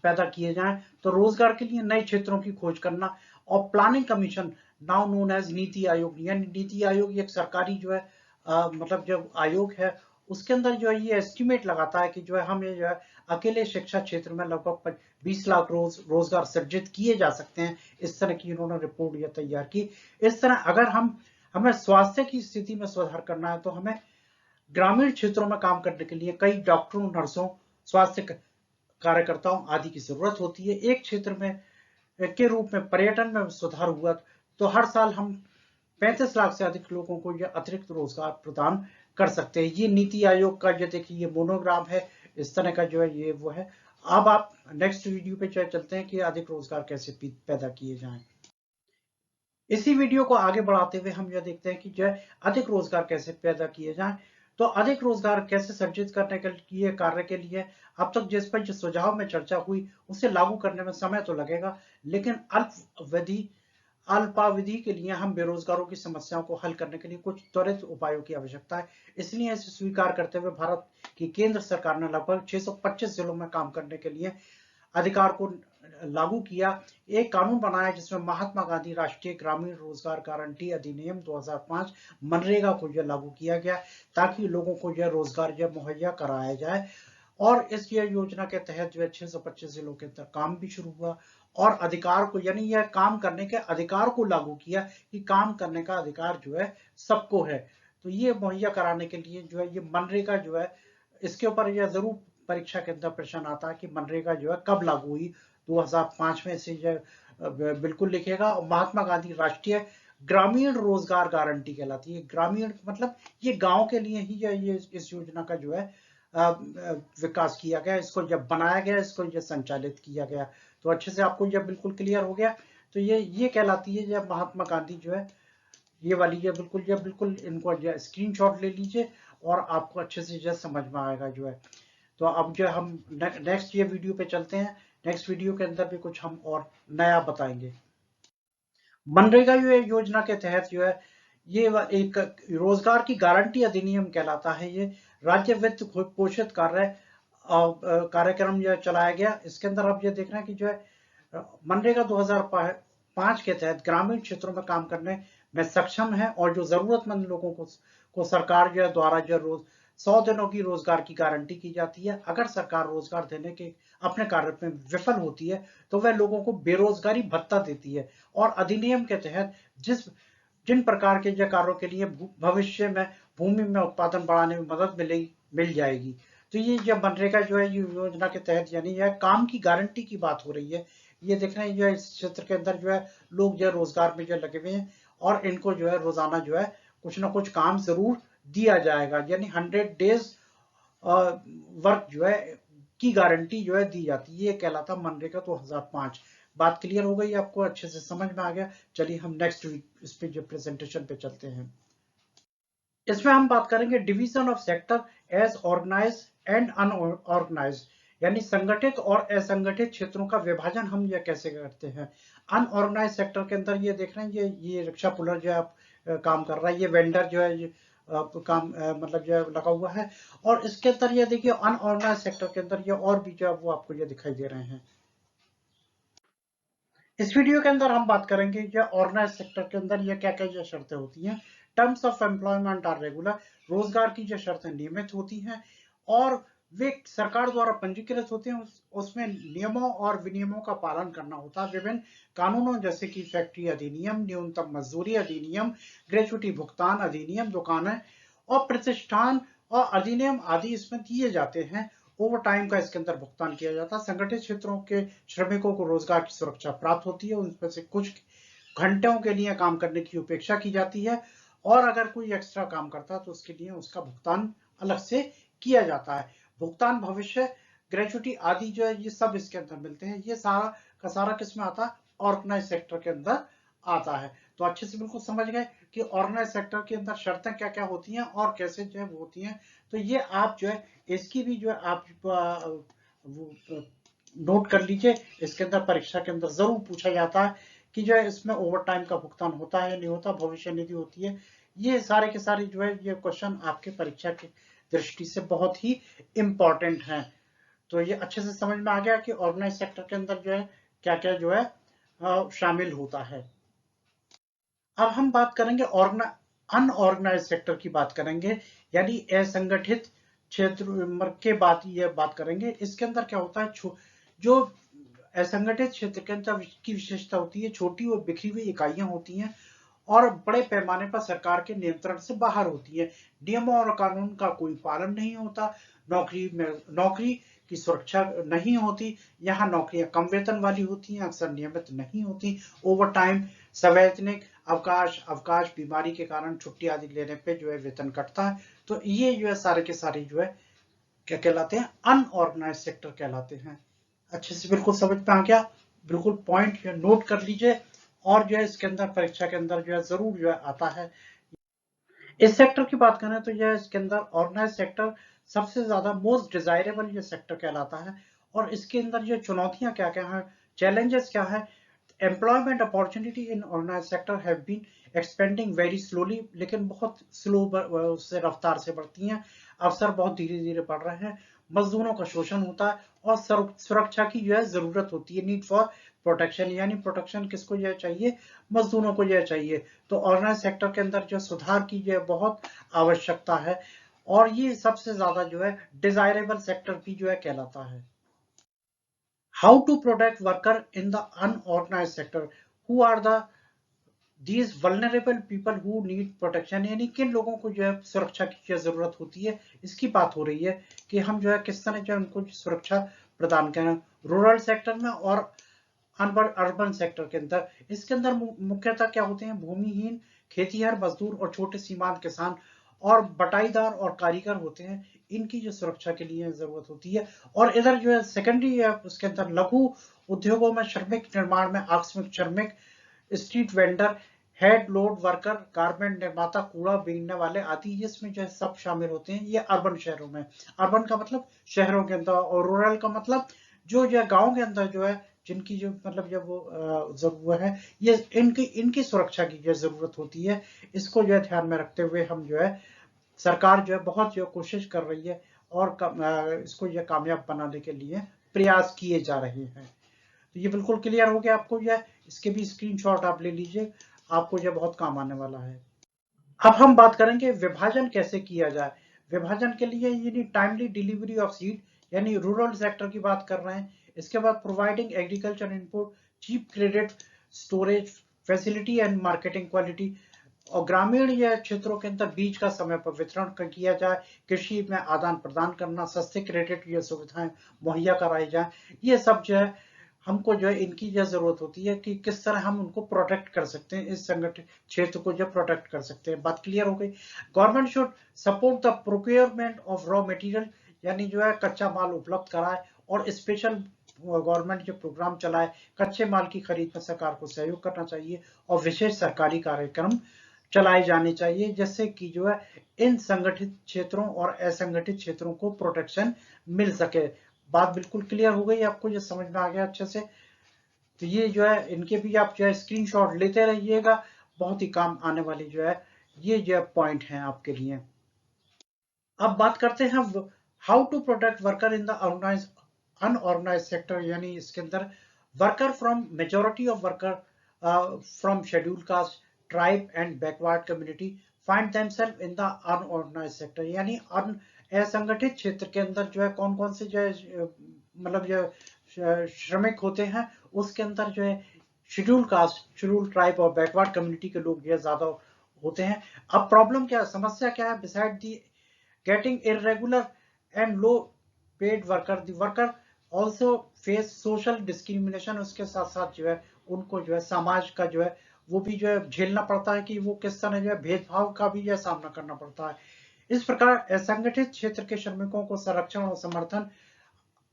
पैदा किए जाएं। तो रोजगार के लिए नए क्षेत्रों की खोज करना, और planning commission, now known as NITI Aayog, यानी नीति आयोग एक सरकारी जो है मतलब जो आयोग है, उसके अंदर जो है ये एस्टिमेट लगाता है कि जो है हम ये जो है अकेले शिक्षा क्षेत्र में लगभग 20 लाख रोजगार सृजित किए जा सकते हैं। इस तरह की इन्होंने रिपोर्ट ये तैयार की। इस तरह अगर हमें स्वास्थ्य की स्थिति में सुधार करना है, तो हमें ग्रामीण क्षेत्रों में काम करने के लिए कई डॉक्टरों, नर्सों, स्वास्थ्य कार्यकर्ताओं आदि की जरूरत होती है। एक क्षेत्र में के रूप में पर्यटन में सुधार हुआ तो हर साल हम 35 लाख से अधिक लोगों को यह अतिरिक्त रोजगार प्रदान कर सकते हैं। ये नीति आयोग का ये देखिए ये मोनोग्राम है, इस तरह का जो है ये वो है। अब आप नेक्स्ट वीडियो पे चलते हैं कि अधिक रोजगार कैसे पैदा किए जाएं। इसी वीडियो को आगे बढ़ाते हुए हम यह देखते हैं कि जो है अधिक रोजगार कैसे पैदा किए जाएं। तो अधिक रोजगार कैसे सृजित करने के लिए कार्य के लिए अब तक जिस पर जो सुझाव में चर्चा हुई उसे लागू करने में समय तो लगेगा, लेकिन अल्पावधि के लिए हम बेरोजगारों की समस्याओं को हल करने के लिए कुछ त्वरित उपायों की आवश्यकता है। इसलिए इसे स्वीकार करते हुए भारत की केंद्र सरकार ने लगभग 625 जिलों में काम करने के लिए अधिकार को लागू किया। एक कानून बनाया जिसमें महात्मा गांधी राष्ट्रीय ग्रामीण रोजगार गारंटी अधिनियम 2005 मनरेगा को यह लागू किया गया, ताकि लोगों को यह रोजगार यह मुहैया कराया जाए। और इस योजना के तहत जो है 625 जिलों के अंदर काम भी शुरू हुआ, और अधिकार को यानी यह काम करने के अधिकार को लागू किया कि काम करने का अधिकार जो है सबको है। तो ये मुहैया कराने के लिए जो है ये मनरेगा जो है, इसके ऊपर यह जरूर परीक्षा के अंदर प्रश्न आता है कि मनरेगा जो है कब लागू हुई। 2005 में से बिल्कुल लिखेगा। और महात्मा गांधी राष्ट्रीय ग्रामीण रोजगार गारंटी कहलाती है। ग्रामीण मतलब ये गांव के लिए ही ये इस योजना का जो है विकास किया गया, इसको जब बनाया गया, इसको जब संचालित किया गया। तो अच्छे से आपको जब बिल्कुल क्लियर हो गया, तो ये कहलाती है जब महात्मा गांधी जो है, ये वाली जो बिल्कुल इनको जो स्क्रीनशॉट ले लीजिए और आपको अच्छे से जो समझ में आएगा जो है। तो अब जो हम नेक्स्ट ये वीडियो पे चलते हैं। नेक्स्ट वीडियो के अंदर भी कुछ हम और नया बताएंगे। मनरेगा योजना के तहत जो है, ये एक रोजगार की गारंटी अधिनियम कहलाता है। ये राज्य वित्त पोषित कार्यक्रम जो चलाया गया। इसके अंदर आप ये देख रहे हैं कि जो है मनरेगा 2005 के तहत ग्रामीण क्षेत्रों में काम करने में सक्षम है, और जो जरूरतमंद लोगों को सरकार जो है द्वारा जो रोज 100 दिनों की रोजगार की गारंटी की जाती है। अगर सरकार रोजगार देने के अपने कार्य में विफल होती है, तो वह लोगों को बेरोजगारी भत्ता देती है। और अधिनियम के तहत जिन प्रकार के कार्यों के लिए भविष्य में भूमि में उत्पादन बढ़ाने में मदद मिल जाएगी। तो ये जब मनरेगा जो है योजना के तहत, यानी यह काम की गारंटी की बात हो रही है। ये देख रहे हैं जो इस क्षेत्र के अंदर जो है लोग जो है रोजगार में जो लगे हुए हैं, और इनको जो है रोजाना जो है कुछ ना कुछ काम जरूर दिया जाएगा, यानी 100 डेज वर्क जो है की गारंटी जो है दी जाती है। ये कहलाता मनरेगा 2005। बात क्लियर हो गई आपको, अच्छे से समझ में आ गया। चलिए हम नेक्स्ट वीक इस पे जो प्रेजेंटेशन पे चलते हैं। इसमें हम बात करेंगे division of sector as organise and unorganise, यानी संगठित और असंगठित क्षेत्रों का विभाजन हम ये कैसे करते हैं। अनऑर्गेनाइज सेक्टर के अंदर ये देख रहे हैं, ये रिक्शा पुलर जो है काम कर रहा है, ये वेंडर जो है काम मतलब जो है लगा हुआ है। और इसके अंदर ये देखिए अनऑर्गेनाइज सेक्टर के अंदर ये और भी जो है वो आपको ये दिखाई दे रहे हैं। इस वीडियो के अंदर हम बात करेंगे कि ऑर्गेनाइज सेक्टर के अंदर ये क्या क्या जो शर्तें होती हैं। Terms of employment are regular, रोजगार की जो शर्तें नियमित होती हैं और वे सरकार द्वारा पंजीकृत होते हैं। उसमें नियमों और विनियमों का पालन करना होता है। विभिन्न कानूनों जैसे कि फैक्ट्री अधिनियम, न्यूनतम मजदूरी अधिनियम, ग्रेचुटी भुगतान अधिनियम, दुकानें और प्रतिष्ठान और अधिनियम आदि इसमें दिए जाते हैं। ओवर टाइम का इसके अंदर भुगतान किया जाता है। संगठित क्षेत्रों के श्रमिकों को रोजगार की सुरक्षा प्राप्त होती है, उनमें से कुछ घंटों के लिए काम करने की उपेक्षा की जाती है, और अगर कोई एक्स्ट्रा काम करता है तो उसके लिए उसका भुगतान अलग से किया जाता है। भुगतान भविष्य, ग्रेचुटी आदि जो है ये सब इसके अंदर मिलते हैं। ये सारा का सारा किस में आता है, ऑर्गेनाइज सेक्टर के अंदर आता है। तो अच्छे से बिल्कुल समझ गए कि ऑर्गेनाइज सेक्टर के अंदर शर्तें क्या क्या होती हैं और कैसे जो है वो होती हैं। तो ये आप जो है इसकी भी जो है आप नोट कर लीजिए। इसके अंदर परीक्षा के अंदर जरूर पूछा जाता है कि जो है इसमें ओवर टाइम का भुगतान होता है या नहीं होता, भविष्य निधि होती है। ये सारे के सारे जो है ये क्वेश्चन आपके परीक्षा की दृष्टि से बहुत ही इंपॉर्टेंट हैं। तो ये अच्छे से समझ में आ गया कि ऑर्गेनाइज सेक्टर के अंदर जो है क्या क्या जो है शामिल होता है। अब हम बात करेंगे अनऑर्गेनाइज सेक्टर की बात करेंगे, यानी असंगठित क्षेत्र के बात करेंगे। इसके अंदर क्या होता है, जो असंगठित क्षेत्र के अंदर की विशेषता होती है, छोटी और बिखरी हुई इकाइयां होती हैं और बड़े पैमाने पर सरकार के नियंत्रण से बाहर होती है। नियमों और कानून का कोई पालन नहीं होता, नौकरी की सुरक्षा नहीं होती। यहाँ नौकरियां कम वेतन वाली होती हैं, अक्सर नियमित नहीं होती। ओवर टाइम, संवैतनिक अवकाश, बीमारी के कारण छुट्टी आदि लेने पे जो है वेतन कटता है। तो ये जो है सारे के सारे जो है क्या कहलाते हैं, अनऑर्गेनाइज सेक्टर कहलाते हैं। अच्छे से बिल्कुल समझ में आ गया, बिल्कुल पॉइंट नोट कर लीजिए, और जो है इसके अंदर परीक्षा के अंदर जो है जरूर जो है आता है। इस सेक्टर की बात करें तो यह इसके अंदर ऑर्गेनाइज सेक्टर सबसे ज्यादा मोस्ट डिजायरेबल ये सेक्टर कहलाता है। और इसके अंदर ये चुनौतियां क्या क्या है, चैलेंजेस क्या है। Employment opportunity in organise sector have been expanding very slowly, लेकिन बहुत स्लो से रफ्तार से बढ़ती हैं। अवसर बहुत धीरे धीरे बढ़ रहे हैं। मजदूरों का शोषण होता है और सुरक्षा की जो है जरूरत होती है। नीड फॉर प्रोटेक्शन, यानी प्रोटेक्शन किसको यह चाहिए, मजदूरों को यह चाहिए। तो ऑर्गेनाइज सेक्टर के अंदर जो सुधार की जो है बहुत आवश्यकता है, और ये सबसे ज्यादा जो है डिजायरेबल सेक्टर भी जो है कहलाता है। How to protect worker in the unorganise sector, who are the these vulnerable people who need protection, यानी किन लोगों को जो है सुरक्षा की क्या जरूरत होती है, इसकी बात हो रही है कि हम जो है किस तरह जो है उनको सुरक्षा प्रदान करें। रूरल सेक्टर में और अर्बन सेक्टर के अंदर, इसके अंदर मुख्यतः क्या होते हैं, भूमिहीन, खेतीहर मजदूर और छोटे सीमांत किसान और बटाईदार और कारीगर होते हैं। इनकी जो सुरक्षा के लिए जरूरत होती है। और इधर जो है सेकेंडरी है उसके अंदर लघु उद्योगों में श्रमिक निर्माण में आकस्मिक श्रमिक, street vendor, head load worker, garment निर्माता, कूड़ा बीनने वाले आदि, इसमें जो है सब शामिल होते हैं। ये अर्बन शहरों में, अर्बन का मतलब शहरों के अंदर, और रूरल का मतलब जो है गांव के अंदर जो है जिनकी जो मतलब जब वो जरूरत है, ये इनकी इनकी सुरक्षा की जो जरूरत होती है। इसको जो है ध्यान में रखते हुए हम जो है सरकार जो है बहुत जो कोशिश कर रही है और इसको ये कामयाब बनाने के लिए प्रयास किए जा रहे हैं। तो ये बिल्कुल क्लियर हो गया आपको। ये इसके भी स्क्रीनशॉट आप ले लीजिए, आपको ये बहुत काम आने वाला है। अब हम बात करेंगे विभाजन कैसे किया जाए। विभाजन के लिए यानी टाइमली डिलीवरी ऑफ सीड, यानी रूरल सेक्टर की बात कर रहे हैं। इसके बाद providing agriculture input, cheap credit, storage facility and marketing quality, और ग्रामीण या क्षेत्रों के अंदर बीज का समय पर वितरण किया जाए, कृषि में आदान प्रदान करना, सस्ते क्रेडिट या सुविधाएं मुहैया कराई जाए। ये सब जो है हमको जो है इनकी जो जरूरत होती है कि किस तरह हम उनको प्रोटेक्ट कर सकते हैं, इस संगठित क्षेत्र को जो प्रोटेक्ट कर सकते हैं। बात क्लियर हो गई। Government should support the procurement of raw material, यानी जो है कच्चा माल उपलब्ध कराए, और स्पेशल गवर्नमेंट जो प्रोग्राम चलाए, कच्चे माल की खरीद में सरकार को सहयोग करना चाहिए, और विशेष सरकारी कार्यक्रम चलाए जाने चाहिए, जिससे कि जो है इन संगठित क्षेत्रों और असंगठित क्षेत्रों को प्रोटेक्शन मिल सके। बात बिल्कुल क्लियर हो गई आपको, ये समझ में आ गया अच्छे से। तो ये जो है इनके भी आप जो है स्क्रीनशॉट लेते रहिएगा, बहुत ही काम आने वाली जो है ये जो पॉइंट है आपके लिए। अब बात करते हैं how to protect worker in the organise unorganise sector, यानी इसके अंदर worker from majority of worker from schedule caste, tribe and backward community find themself in the unorganise sector, यानी असंगठित क्षेत्र के अंदर जो है कौन कौन से जो है मतलब जो श्रमिक होते हैं, उसके अंदर जो है शेड्यूल कास्ट, शेड्यूल ट्राइब और बैकवर्ड कम्युनिटी के लोग जो है ज्यादा होते हैं। अब प्रॉब्लम क्या है, समस्या क्या है, beside the getting irregular and low paid worker, the worker also face social discrimination, उसके साथ साथ जो है उनको जो है समाज का जो है वो भी जो है झेलना पड़ता है कि वो किस तरह जो है भेदभाव का भी यह सामना करना पड़ता है। इस प्रकार असंगठित क्षेत्र के श्रमिकों को संरक्षण और समर्थन,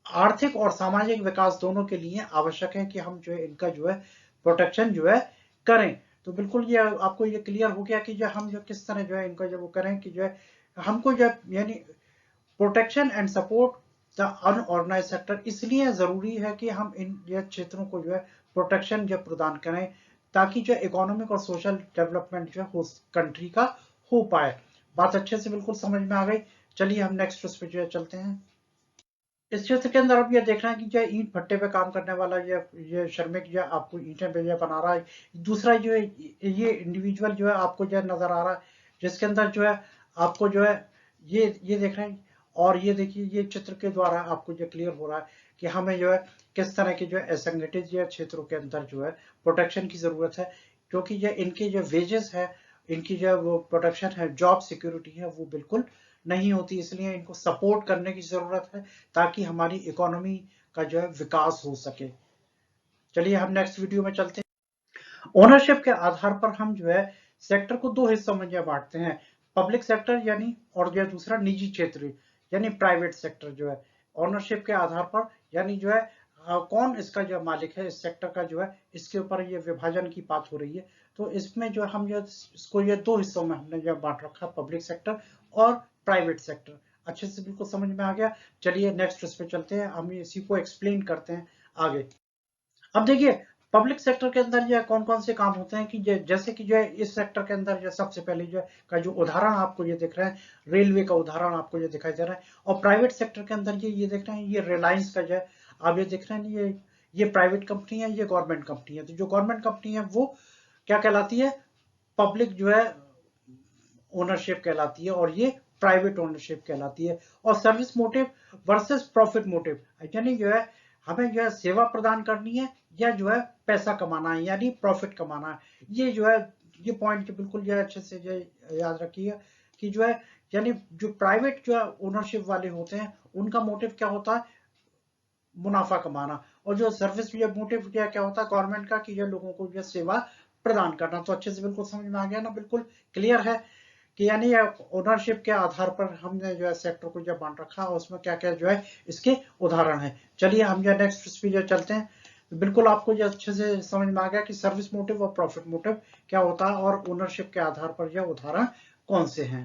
आर्थिक और सामाजिक विकास दोनों के लिए आवश्यक है कि हम जो है इनका जो है प्रोटेक्शन जो है करें। तो बिल्कुल ये आपको ये क्लियर हो गया कि जो हम जो किस तरह जो है इनका जो वो करें कि जो है हमको जो यानी protection and support the unorganise sector इसलिए जरूरी है कि हम इन क्षेत्रों को जो है प्रोटेक्शन जो प्रदान करें, ताकि जो इकोनॉमिक और सोशल डेवलपमेंट जो है कंट्री का हो पाए। बात अच्छे से बिल्कुल समझ में आ गई। चलिए हम नेक्स्ट उस पर जो है चलते हैं। इस क्षेत्र के अंदर अब ये देखना है कि जो ईंट भट्टे पे काम करने वाला ये श्रमिक जो आपको ईंटें पे बना रहा है। दूसरा जो है ये इंडिविजुअल जो है आपको जो नजर आ रहा है, जिसके अंदर जो है आपको जो है ये देख रहे हैं। और ये देखिए ये चित्र के द्वारा आपको जो क्लियर हो रहा है कि हमें जो है किस तरह के जो है असंगठित जो क्षेत्रों के अंदर जो है प्रोटेक्शन की जरूरत है, क्योंकि ये इनके जो वेजेस है, इनकी जो वो प्रोटेक्शन है, जॉब सिक्योरिटी है, वो बिल्कुल नहीं होती। इसलिए इनको सपोर्ट करने की जरूरत है ताकि हमारी इकोनॉमी का जो है विकास हो सके। चलिए हम नेक्स्ट वीडियो में चलते हैं। ओनरशिप के आधार पर हम जो है सेक्टर को दो हिस्सों में जो बांटते हैं, पब्लिक सेक्टर यानी, और जो है दूसरा निजी क्षेत्र यानी प्राइवेट सेक्टर जो है। ओनरशिप के आधार पर यानी जो है कौन इसका जो मालिक है इस सेक्टर का जो है, इसके ऊपर ये विभाजन की बात हो रही है। तो इसमें जो हम जो इसको ये दो हिस्सों में हमने जो बांट रखा, पब्लिक सेक्टर और प्राइवेट सेक्टर। अच्छे से बिल्कुल समझ में आ गया। चलिए नेक्स्ट उस पर चलते हैं, हम इसी को एक्सप्लेन करते हैं आगे। अब देखिए पब्लिक सेक्टर के अंदर जो कौन कौन से काम होते हैं कि जैसे कि जो है इस सेक्टर के अंदर जो सबसे पहले जो का जो उदाहरण आपको ये दिख रहा है, रेलवे का उदाहरण आपको ये दिखाई दे रहा है। और प्राइवेट सेक्टर के अंदर ये देख रहे हैं, ये रिलायंस का जो है आप ये दिख रहे हैं, ये प्राइवेट कंपनी है, ये गवर्नमेंट कंपनी है। तो जो गवर्नमेंट कंपनी है वो क्या कहलाती है, पब्लिक जो है ओनरशिप कहलाती है, और ये प्राइवेट ओनरशिप कहलाती है। और service motive versus profit motive, यानी जो है हमें जो है सेवा प्रदान करनी है या जो है पैसा कमाना है, यानी प्रॉफिट कमाना है। ये जो है ये पॉइंट बिल्कुल जो है अच्छे से जो याद रखिए कि जो है यानी जो प्राइवेट जो है ओनरशिप वाले होते हैं उनका मोटिव क्या होता है, मुनाफा कमाना। और जो सर्विस ये मोटिव क्या होता है गवर्नमेंट का, कि ये लोगों को जो सेवा प्रदान करना। तो अच्छे से बिल्कुल समझ में आ गया ना, बिल्कुल क्लियर है कि यानी ओनरशिप के आधार पर हमने जो है सेक्टर को जब बांट रखा है, उसमें क्या क्या जो है इसके उदाहरण है। चलिए हम जो नेक्स्ट इस पे जो चलते हैं। बिल्कुल आपको जो अच्छे से समझ में आ गया कि सर्विस मोटिव और प्रॉफिट मोटिव क्या होता है और ओनरशिप के आधार पर जो उदाहरण कौन से हैं।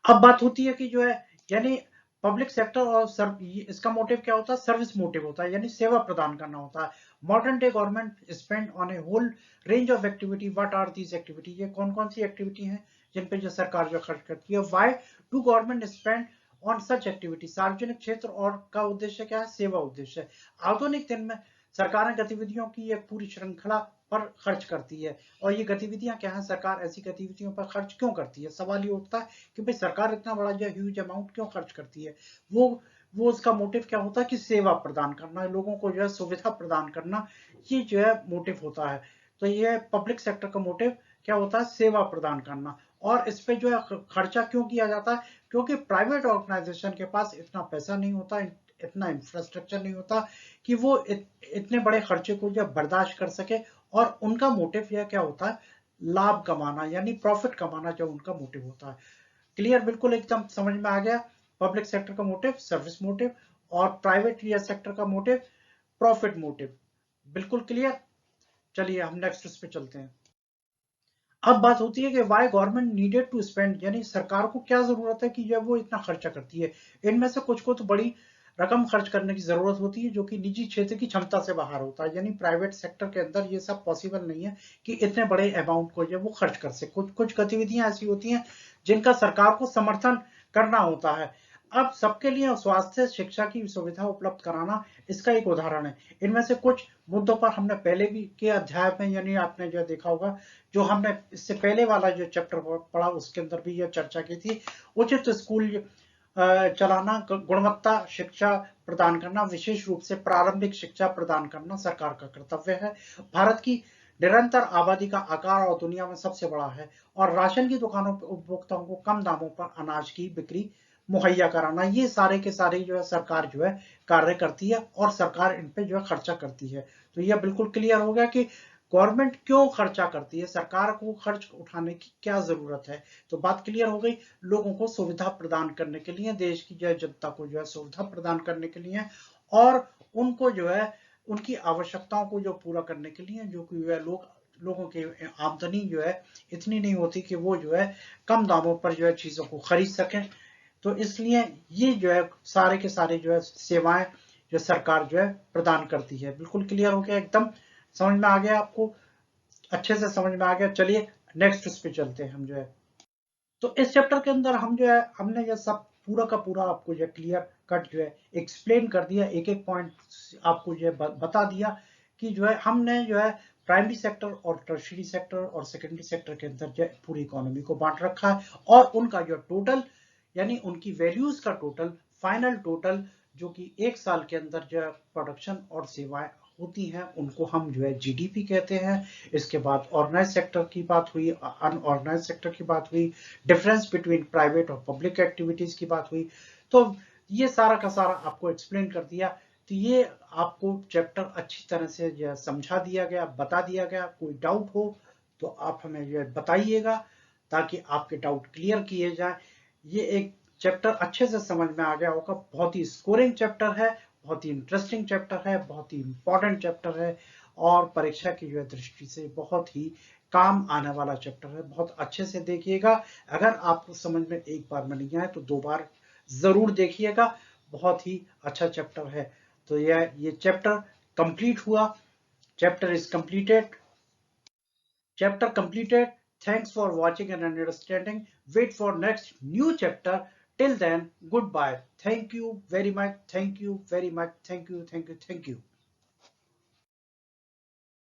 अब बात होती है कि जो है यानी पब्लिक सेक्टर और इसका मोटिव क्या होता है, सर्विस मोटिव होता है, यानी सेवा प्रदान करना होता है। Modern day government spend on a whole range of activity. What are these activity, ये कौन कौन सी एक्टिविटी हैं जिन पे जो सरकार जो खर्च करती है। Why do government spend on such activity. सार्वजनिक क्षेत्र और का उद्देश्य क्या है, सेवा उद्देश्य। आधुनिक दिन में सरकारें गतिविधियों की एक पूरी श्रृंखला पर खर्च करती है। और ये गतिविधियां क्या है, सरकार ऐसी गतिविधियों पर खर्च क्यों करती है। सवाल ये उठता है कि भाई सरकार इतना बड़ा जो ह्यूज अमाउंट क्यों खर्च करती है। वो उसका मोटिव क्या होता है कि सेवा प्रदान करना, लोगों को जो है सुविधा प्रदान करना, ये जो है मोटिव होता है। तो ये पब्लिक सेक्टर का मोटिव क्या होता है, सेवा प्रदान करना। और इस पे जो है खर्चा क्यों किया जाता है, क्योंकि प्राइवेट ऑर्गेनाइजेशन के पास इतना पैसा नहीं होता, इतना इंफ्रास्ट्रक्चर नहीं होता कि वो इतने बड़े खर्चे को जब बर्दाश्त कर सके। और उनका मोटिव यह क्या होता है, लाभ कमाना, यानी प्रॉफिट कमाना जो उनका मोटिव होता है। क्लियर, बिल्कुल एकदम समझ में आ गया। पब्लिक सेक्टर का मोटिव सर्विस मोटिव और प्राइवेट या सेक्टर का मोटिव प्रॉफिट मोटिव। बिल्कुल क्लियर। चलिए हम नेक्स्ट उस पे चलते हैं। अब बात होती है कि why government needed to spend, यानी सरकार को क्या जरूरत है कि जब वो इतना खर्चा करती है। इनमें से कुछ को तो बड़ी रकम खर्च करने की जरूरत होती है जो कि निजी क्षेत्र की क्षमता से बाहर होता है, यानी प्राइवेट सेक्टर के अंदर ये सब पॉसिबल नहीं है कि इतने बड़े अमाउंट को जब वो खर्च कर सके। कुछ कुछ गतिविधियां ऐसी होती हैं जिनका सरकार को समर्थन करना होता है। अब सबके लिए स्वास्थ्य शिक्षा की सुविधा उपलब्ध कराना इसका एक उदाहरण है। इनमें से कुछ मुद्दों पर हमने पहले भी के अध्याय में, यानी आपने जो देखा होगा, जो हमने इससे पहले वाला जो चैप्टर पढ़ा उसके अंदर भी यह चर्चा की थी। उचित स्कूल चलाना, गुणवत्ता शिक्षा प्रदान करना, विशेष रूप से प्रारंभिक शिक्षा प्रदान करना सरकार का कर्तव्य है। भारत की निरंतर आबादी का आकार और दुनिया में सबसे बड़ा है और राशन की दुकानों पर उपभोक्ताओं को कम दामों पर अनाज की बिक्री मुहैया कराना, ये सारे के सारे जो है सरकार जो है कार्य करती है और सरकार इन पे जो है खर्चा करती है। तो यह बिल्कुल क्लियर हो गया कि गवर्नमेंट क्यों खर्चा करती है, सरकार को खर्च उठाने की क्या जरूरत है। तो बात क्लियर हो गई, लोगों को सुविधा प्रदान करने के लिए, देश की जो है जनता को जो है सुविधा प्रदान करने के लिए और उनको जो है उनकी आवश्यकताओं को जो पूरा करने के लिए, जो कि वह लोगों की आमदनी जो है इतनी नहीं होती कि वो जो है कम दामों पर जो है चीजों को खरीद सकें। तो इसलिए ये जो है सारे के सारे जो है सेवाएं जो सरकार जो है प्रदान करती है। बिल्कुल क्लियर हो गया, एकदम समझ में आ गया आपको, अच्छे से समझ में आ गया। चलिए नेक्स्ट उस पे चलते हैं हम जो है। तो इस चैप्टर के अंदर हम जो है हमने ये सब पूरा का पूरा आपको जो क्लियर कट जो है एक्सप्लेन कर दिया, एक एक पॉइंट आपको जो है बता दिया कि जो है हमने जो है प्राइमरी सेक्टर और टर्शियरी सेक्टर और सेकेंडरी सेक्टर के अंदर जो है पूरी इकोनॉमी को बांट रखा है और उनका जो टोटल, यानी उनकी वैल्यूज का टोटल, फाइनल टोटल जो कि एक साल के अंदर जो है प्रोडक्शन और सेवाएं होती हैं उनको हम जो है जीडीपी कहते हैं। इसके बाद ऑर्गेनाइज सेक्टर की बात हुई, अनऑर्गेनाइज सेक्टर की बात हुई, डिफरेंस बिटवीन प्राइवेट और पब्लिक एक्टिविटीज की बात हुई। तो ये सारा का सारा आपको एक्सप्लेन कर दिया। तो ये आपको चैप्टर अच्छी तरह से जो है समझा दिया गया, बता दिया गया। कोई डाउट हो तो आप हमें जो है बताइएगा ताकि आपके डाउट क्लियर किए जाए। ये एक चैप्टर अच्छे से समझ में आ गया होगा, बहुत ही स्कोरिंग चैप्टर है, बहुत ही इंटरेस्टिंग चैप्टर है, बहुत ही इंपॉर्टेंट चैप्टर है और परीक्षा की जो है दृष्टि से बहुत ही काम आने वाला चैप्टर है। बहुत अच्छे से देखिएगा, अगर आपको समझ में एक बार में नहीं आए तो दो बार जरूर देखिएगा, बहुत ही अच्छा चैप्टर है। तो ये चैप्टर कंप्लीट हुआ, chapter is completed, chapter completed. Thanks for watching and understanding. Wait for next new chapter. Till then, goodbye. Thank you very much. Thank you very much. Thank you. Thank you. Thank you.